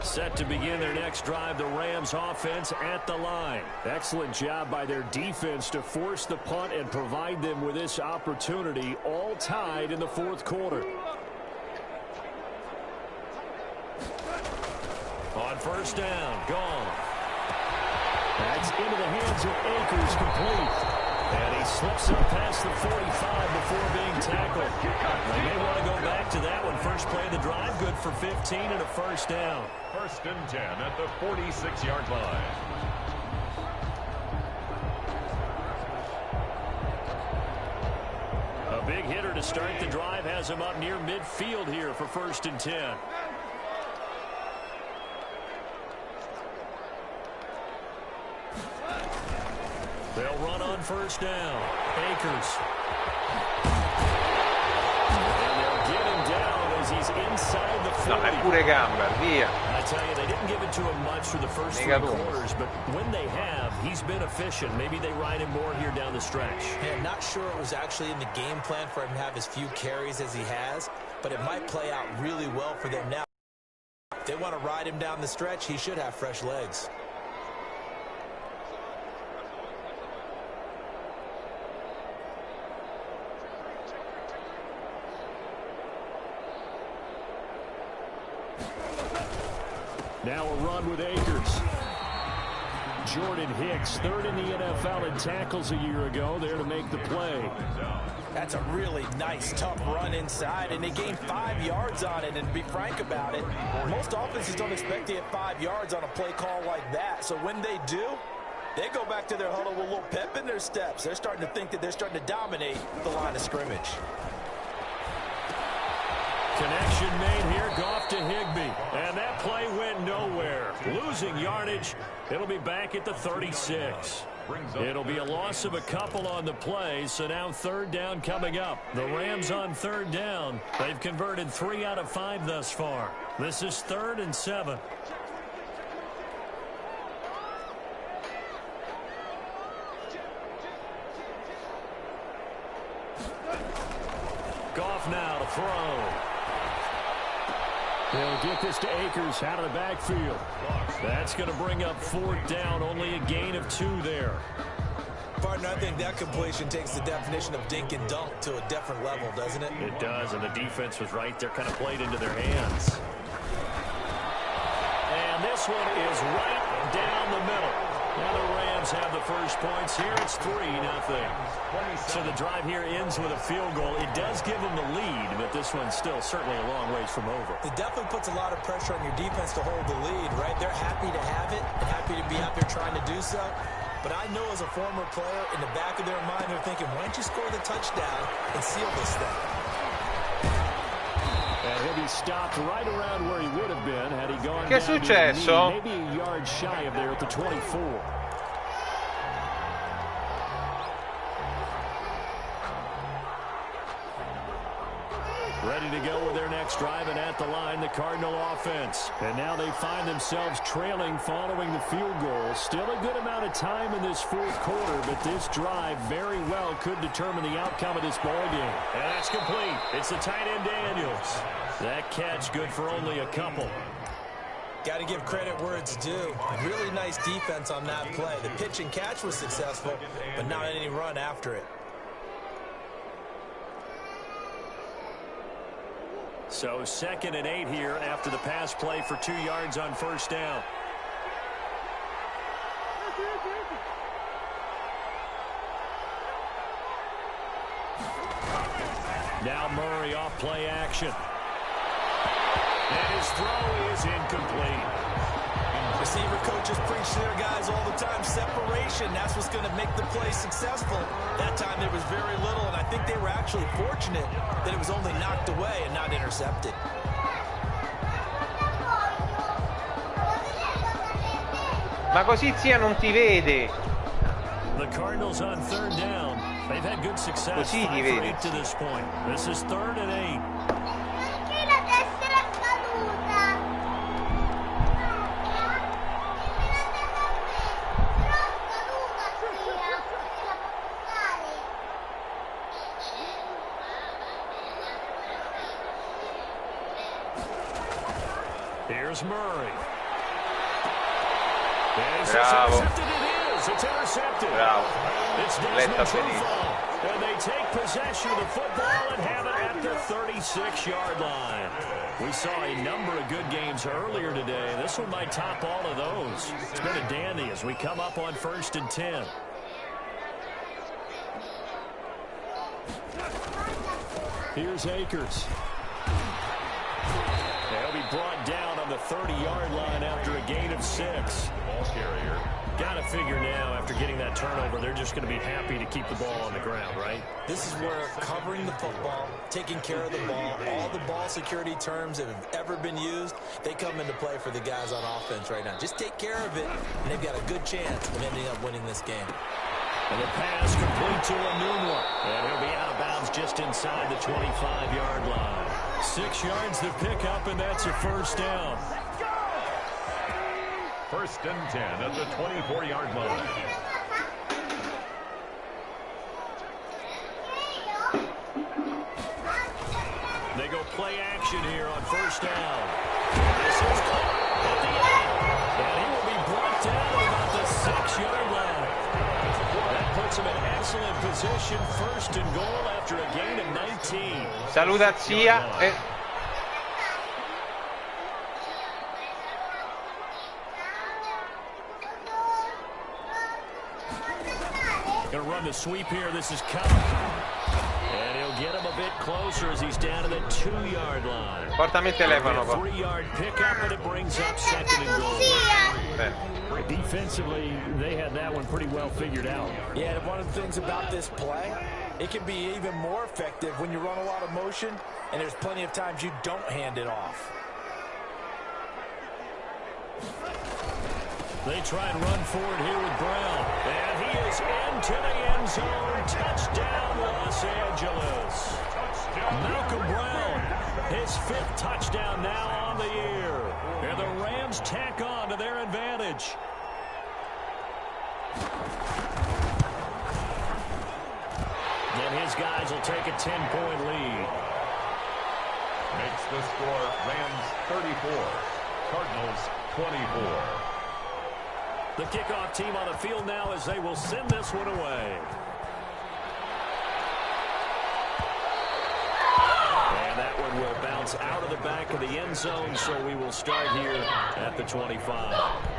Set to begin their next drive, the Rams offense at the line. Excellent job by their defense to force the punt and provide them with this opportunity, all tied in the fourth quarter. On 1st down, gone. That's into the hands of Akers, complete. And he slips up past the 45 before being tackled. They may want to go back to that one. First play of the drive, good for 15 and a 1st down. 1st and 10 at the 46-yard line. A big hitter to start the drive has him up near midfield here for 1st and 10. They'll run on 1st down. Akers. And they'll get him down as he's inside the 40. No, è pure gamba, via. I tell you, they didn't give it to him much for the first 3 quarters, but when they have, he's been efficient. Maybe they ride him more here down the stretch. Yeah, not sure it was actually in the game plan for him to have as few carries as he has, but it might play out really well for them now. If they want to ride him down the stretch, he should have fresh legs. Now a run with Akers. Jordan Hicks, 3rd in the NFL in tackles a year ago, there to make the play. That's a really nice, tough run inside, and they gained 5 yards on it. And to be frank about it, most offenses don't expect to get 5 yards on a play call like that. So when they do, they go back to their huddle with a little pep in their steps. They're starting to think that they're starting to dominate the line of scrimmage. Connection made here, Goff to Higbee. And that play went nowhere. Losing yardage. It'll be back at the 36. It'll be a loss of a couple on the play, so now third down coming up. The Rams on third down. They've converted 3 out of 5 thus far. This is 3rd and 7. Goff now to throw. They'll get this to Akers out of the backfield. That's going to bring up 4th down, only a gain of 2 there. Partner, I think that completion takes the definition of dink and dunk to a different level, doesn't it? It does, and the defense was right there, kind of played into their hands. And this one is right down the middle. Now the Rams have the first points here. It's 3-0. So the drive here ends with a field goal. It does give them the lead, but this one's still certainly a long ways from over. It definitely puts a lot of pressure on your defense to hold the lead, right? They're happy to have it and happy to be out there trying to do so. But I know as a former player, in the back of their mind, they're thinking, why don't you score the touchdown and seal this thing? And he'll be stopped right around where he would have been had he gone Che è down successo? maybe a yard shy of there at the 24. Ready to go with their next drive, and at the line, the Cardinal offense. And now they find themselves trailing following the field goal. Still a good amount of time in this 4th quarter, but this drive very well could determine the outcome of this ball game. And that's complete. It's the tight end Daniels. That catch good for only a couple. Got to give credit where it's due. Really nice defense on that play. The pitch and catch was successful, but not any run after it. So 2nd and 8 here after the pass play for 2 yards on first down. Now Murray off play action. And his throw is incomplete. Receiver coaches preach to their guys all the time. Separation, that's what's going to make the play successful. That time there was very little, and I think they were actually fortunate that it was only knocked away and not intercepted. Ma così zia non ti vede. The Cardinals on third down. They've had good success. Così 5 ti for vede. 8 to this point. This is 3rd and 8. Here's Murray. Bravo. It's intercepted. Bravo. It's Letta Desmond benissimo. Truffaut. And they take possession of the football and have it at the 36-yard line. We saw a number of good games earlier today. This one might top all of those. It's been a dandy as we come up on 1st and 10. Here's Akers. They'll be brought down on the 30-yard line after a gain of 6. Ball carrier. Got to figure now, after getting that turnover, they're just going to be happy to keep the ball on the ground, right? This is where covering the football, taking care of the ball, all the ball security terms that have ever been used, they come into play for the guys on offense right now. Just take care of it, and they've got a good chance of ending up winning this game. And the pass complete to Enunwa. And he'll be out of bounds just inside the 25-yard line. 6 yards to pick up, and that's a first down. 1st and 10 at the 24-yard line. They go play action here on first down. This is caught at the end. And he will be brought down at about the 6-yard line. That puts him in excellent position. 1st and goal after a gain of 19. Saluta zia. Going to run the sweep here. This is Cup. And he'll get him a bit closer as he's down to the 2-yard line. Portami il telefono. A 3-yard pickup, and it brings up 2nd and goal. Bene. Defensively, they had that one pretty well figured out. Yeah, and one of the things about this play, It can be even more effective when you run a lot of motion, and there's plenty of times you don't hand it off. They try and run forward here with Brown. And he is into the end zone. Touchdown, Los Angeles. Malcolm Brown, his 5th touchdown now on the year. And the Rams tack on to their advantage. And his guys will take a 10-point lead. Makes the score Rams 34, Cardinals 24. The kickoff team on the field now as they will send this one away. And that one will bounce out of the back of the end zone, so we will start here at the 25.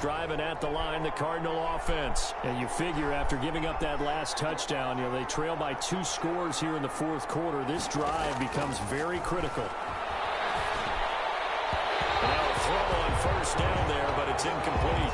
Driving at the line, the Cardinal offense. And you figure after giving up that last touchdown, they trail by 2 scores here in the 4th quarter. This drive becomes very critical. And now a throw on 1st down there, but it's incomplete.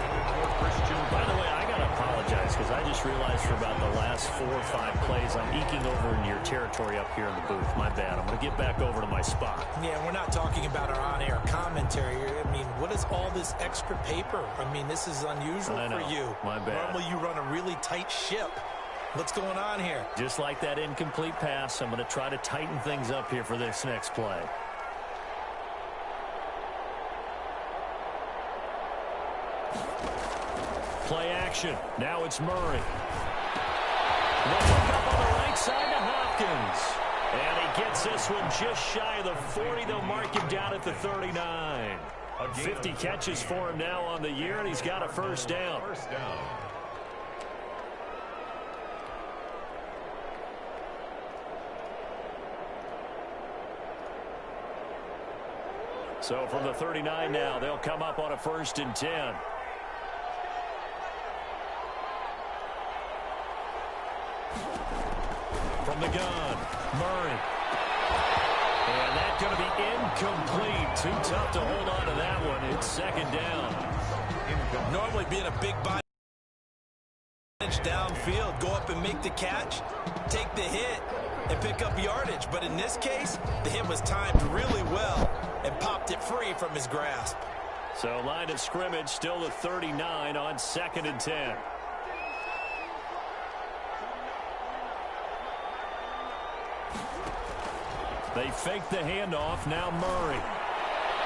By the way, I got to apologize because I just realized for about the last 4 or 5 plays, I'm eking over into your territory up here in the booth. My bad. I'm going to get back over to my spot. Yeah, we're not talking about our on-air commentary. I mean, what is all this extra paper? I mean, this is unusual for you. My bad. Normally you run a really tight ship. What's going on here? Just like that incomplete pass, I'm going to try to tighten things up here for this next play. Play action. Now it's Murray. They'll pick up on the right side to Hopkins. And he gets this one just shy of the 40. They'll mark him down at the 39. 50 catches for him now on the year, and he's got a 1st down. So from the 39 now, they'll come up on a 1st and 10. From the gun, Murray. And that's going to be incomplete. Too tough to hold on to that one. It's 2nd down. Normally being a big body downfield, go up and make the catch, take the hit, and pick up yardage. But in this case, the hit was timed really well and popped it free from his grasp. So line of scrimmage still the 39 on 2nd and 10. They fake the handoff. Now Murray.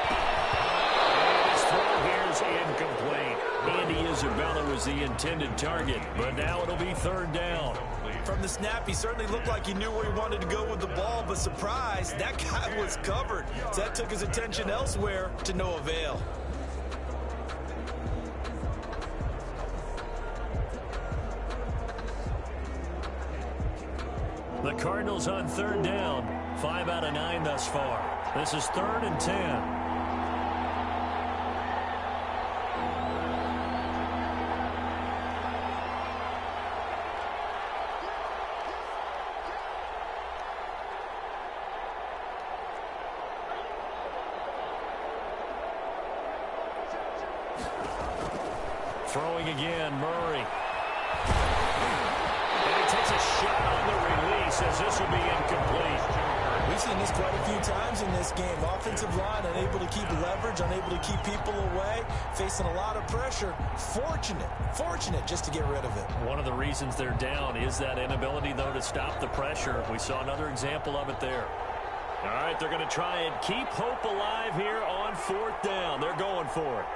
And his throw here is incomplete. Andy Isabella was the intended target, but now it'll be 3rd down. From the snap, he certainly looked like he knew where he wanted to go with the ball, but surprise, that guy was covered. So that took his attention elsewhere to no avail. The Cardinals on 3rd down. 5 out of 9 thus far. This is 3rd and 10. Throwing again, Murray. And he takes a shot on the release as this will be incomplete. We've seen this quite a few times in this game. Offensive line unable to keep leverage, unable to keep people away, facing a lot of pressure. Fortunate just to get rid of it. One of the reasons they're down is that inability, though, to stop the pressure. We saw another example of it there. All right, they're going to try and keep hope alive here on 4th down. They're going for it.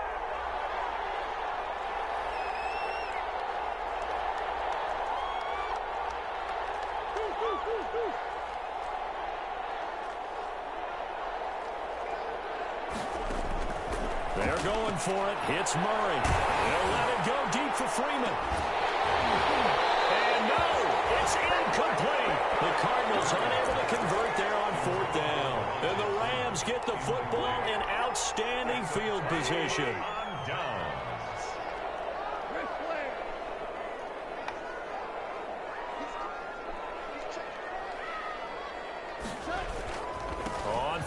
They're going for it. It's Murray. They'll let it go deep for Freeman. And no, it's incomplete. The Cardinals unable to convert there on 4th down. And the Rams get the football in outstanding field position. Down.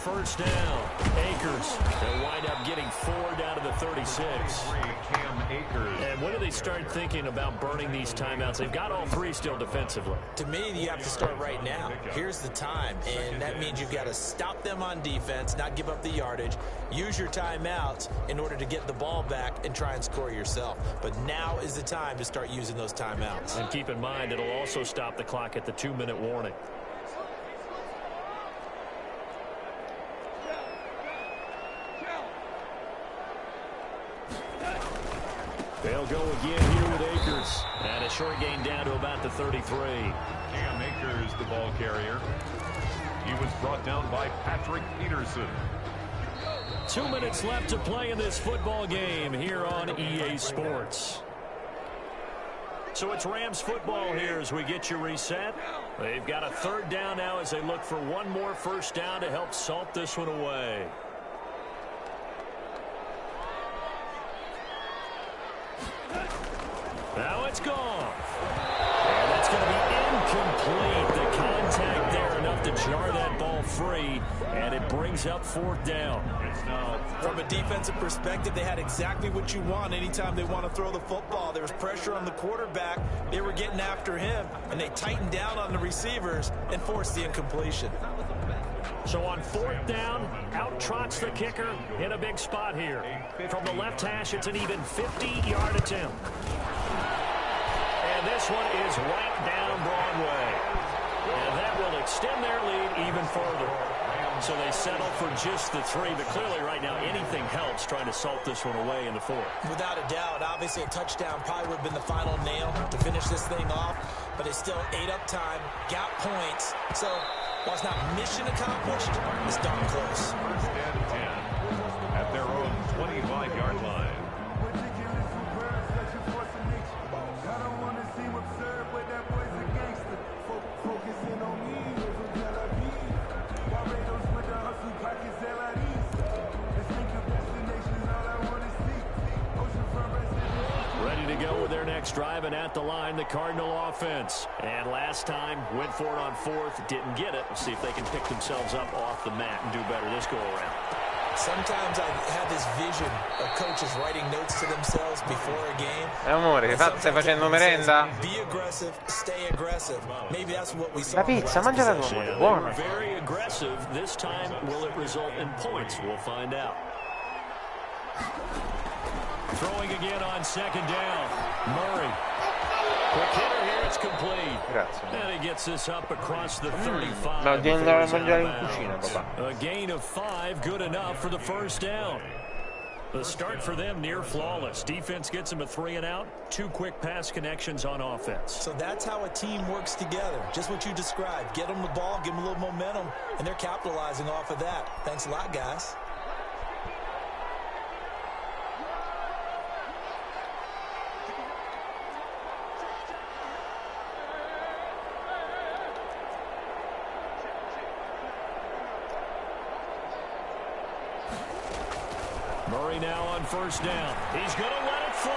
first down. Akers, they'll wind up getting 4 down to the 36. Cam Akers. And when do they start thinking about burning these timeouts? They've got all 3 still defensively. To me, you have to start right now. Here's the time, and that means you've got to stop them on defense, not give up the yardage, use your timeouts in order to get the ball back and try and score yourself. But now is the time to start using those timeouts. And keep in mind, it'll also stop the clock at the 2-minute warning. They'll go again here with Akers. And a short gain down to about the 33. Cam Akers, the ball carrier. He was brought down by Patrick Peterson. 2 minutes left to play in this football game here on EA Sports. So it's Rams football here as we get you reset. They've got a 3rd down now as they look for one more first down to help salt this one away. Now it's gone. And that's going to be incomplete. The contact there enough to jar that ball free, and it brings up 4th down. From a defensive perspective, they had exactly what you want anytime they want to throw the football. There was pressure on the quarterback. They were getting after him, and they tightened down on the receivers and forced the incompletion. So on 4th down, out trots the kicker in a big spot here. From the left hash, it's an even 50-yard attempt. And this one is right down Broadway. And that will extend their lead even further. So they settle for just the 3, but clearly right now anything helps trying to salt this one away in the 4th. Without a doubt, obviously a touchdown probably would have been the final nail to finish this thing off, but it's still ate up time, got points, so while it's not mission accomplished, it's darn close. First and 10 at their own 25-yard line. Ready to go with their next drive, and at the line, the Cardinal offense. And last time, went for it on 4th, didn't get it. We'll see if they can pick themselves up off the mat and do better this go-around. Sometimes I have this vision of coaches writing notes to themselves before a game. Amore, stai facendo merenda? Be aggressive, stay aggressive. Maybe that's what we saw. La pizza, mangiala tu, Yeah, they buona. were very aggressive. This time, will it result in points? We'll find out. Throwing again on 2nd down. Murray. Quick hitter here, it's complete. Grazie. And he gets this up across the 35. No, devi andare a mangiare in Before he's cucina, out of papà. bounds. A gain of 5, good enough for the first down. The start for them near flawless. Defense gets them a 3 and out. 2 quick pass connections on offense. So that's how a team works together. Just what you described. Get them the ball, give them a little momentum, and they're capitalizing off of that. Thanks a lot, guys. Murray now on first down. He's going to let it fly.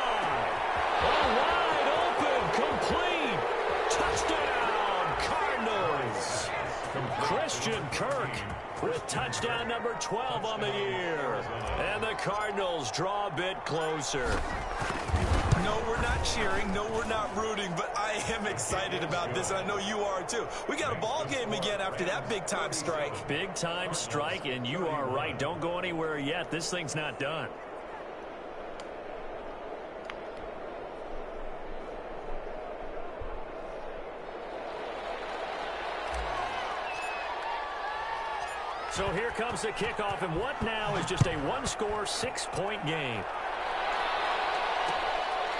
Oh, wide open, complete. Touchdown, Cardinals. Christian Kirk with touchdown number 12 on the year. And the Cardinals draw a bit closer. No, we're not cheering. No, we're not rooting. But I am excited about this, and I know you are too. We got a ball game again after that big-time strike. Big-time strike, and you are right. Don't go anywhere yet. This thing's not done. So here comes the kickoff, and what now is just a one-score, 6-point game.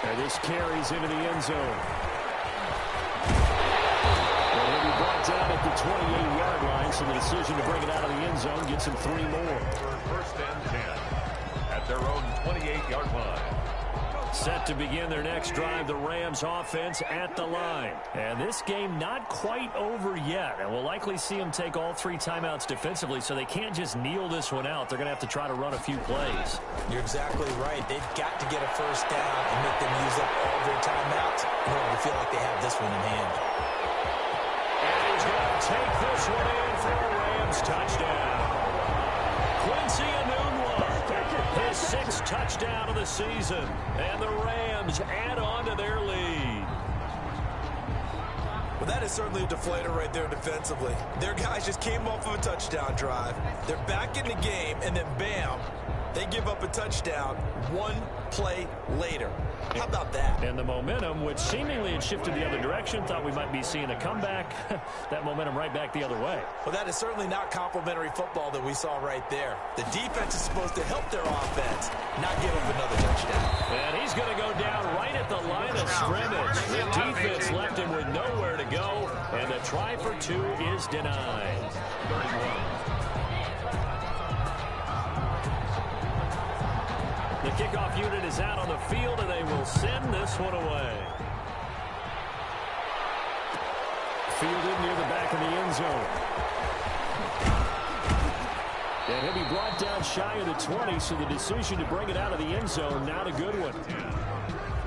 And this carries into the end zone. And he'll be brought down at the 28-yard line, so the decision to bring it out of the end zone gets him 3 more. First and 10 at their own 28-yard line. Set to begin their next drive, the Rams offense at the line. And this game not quite over yet. And we'll likely see them take all 3 timeouts defensively, so they can't just kneel this one out. They're going to have to try to run a few plays. You're exactly right. They've got to get a first down and make them use up all their timeouts in order to feel like they have this one in hand. And he's going to take this one in for a Rams touchdown. Quincy Enunwa, his 6th touchdown of the season. And the Rams add on to their lead. Well, that is certainly a deflator right there defensively. Their guys just came off of a touchdown drive. They're back in the game, and then bam, they give up a touchdown 1 play later. How about that? And the momentum, which seemingly had shifted the other direction, thought we might be seeing a comeback. That momentum right back the other way. Well, that is certainly not complimentary football that we saw right there. The defense is supposed to help their offense, not give up another touchdown. And he's going to go down right at the line of scrimmage. The defense left him with nowhere to go, and the try for 2 is denied. The kickoff unit is out on the field, and they will send this one away. Fielded near the back of the end zone. And he'll be brought down shy of the 20, so the decision to bring it out of the end zone, not a good one.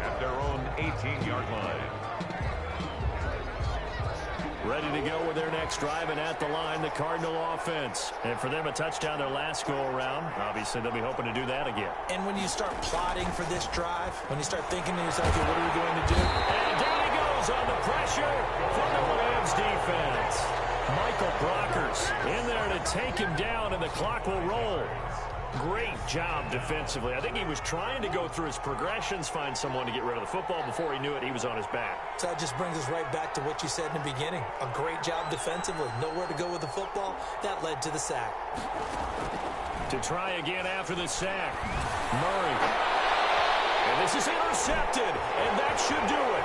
At their own 18-yard line. Ready to go with their next drive, and at the line, the Cardinal offense. And for them, a touchdown their last go-around. Obviously, they'll be hoping to do that again. And when you start plotting for this drive, when you start thinking to yourself, okay, what are we going to do? And down he goes on the pressure from the Rams defense. Michael Brockers in there to take him down, and the clock will roll. Great job defensively. I think he was trying to go through his progressions, find someone to get rid of the football. Before he knew it, he was on his back. So that just brings us right back to what you said in the beginning. A great job defensively. Nowhere to go with the football. That led to the sack. To try again after the sack. Murray. And this is intercepted, and that should do it.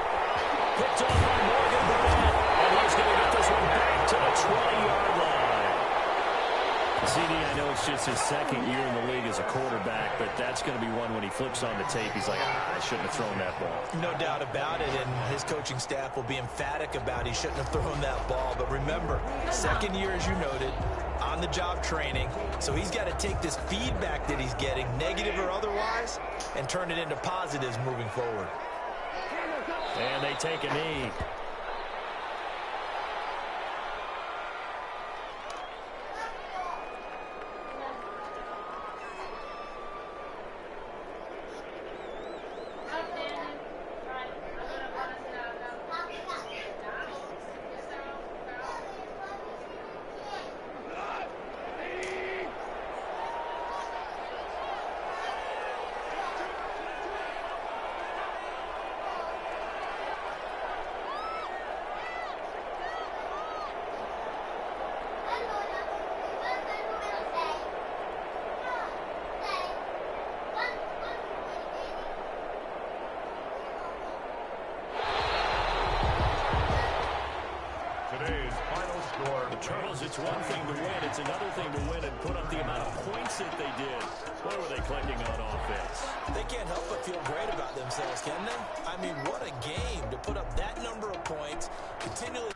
Picked off by Morgan Burnett, and he's going to get this one back to the 20-yard line. CD, I know it's just his 2nd year in the league as a quarterback, but that's going to be one when he flips on the tape, he's like, I shouldn't have thrown that ball. No doubt about it, and his coaching staff will be emphatic about he shouldn't have thrown that ball. But remember, 2nd year, as you noted, on-the-job training, so he's got to take this feedback that he's getting, negative or otherwise, and turn it into positives moving forward. And they take a knee. It's one thing to win, it's another thing to win and put up the amount of points that they did. What were they collecting on offense? They can't help but feel great about themselves, can they? I mean, what a game to put up that number of points, continually.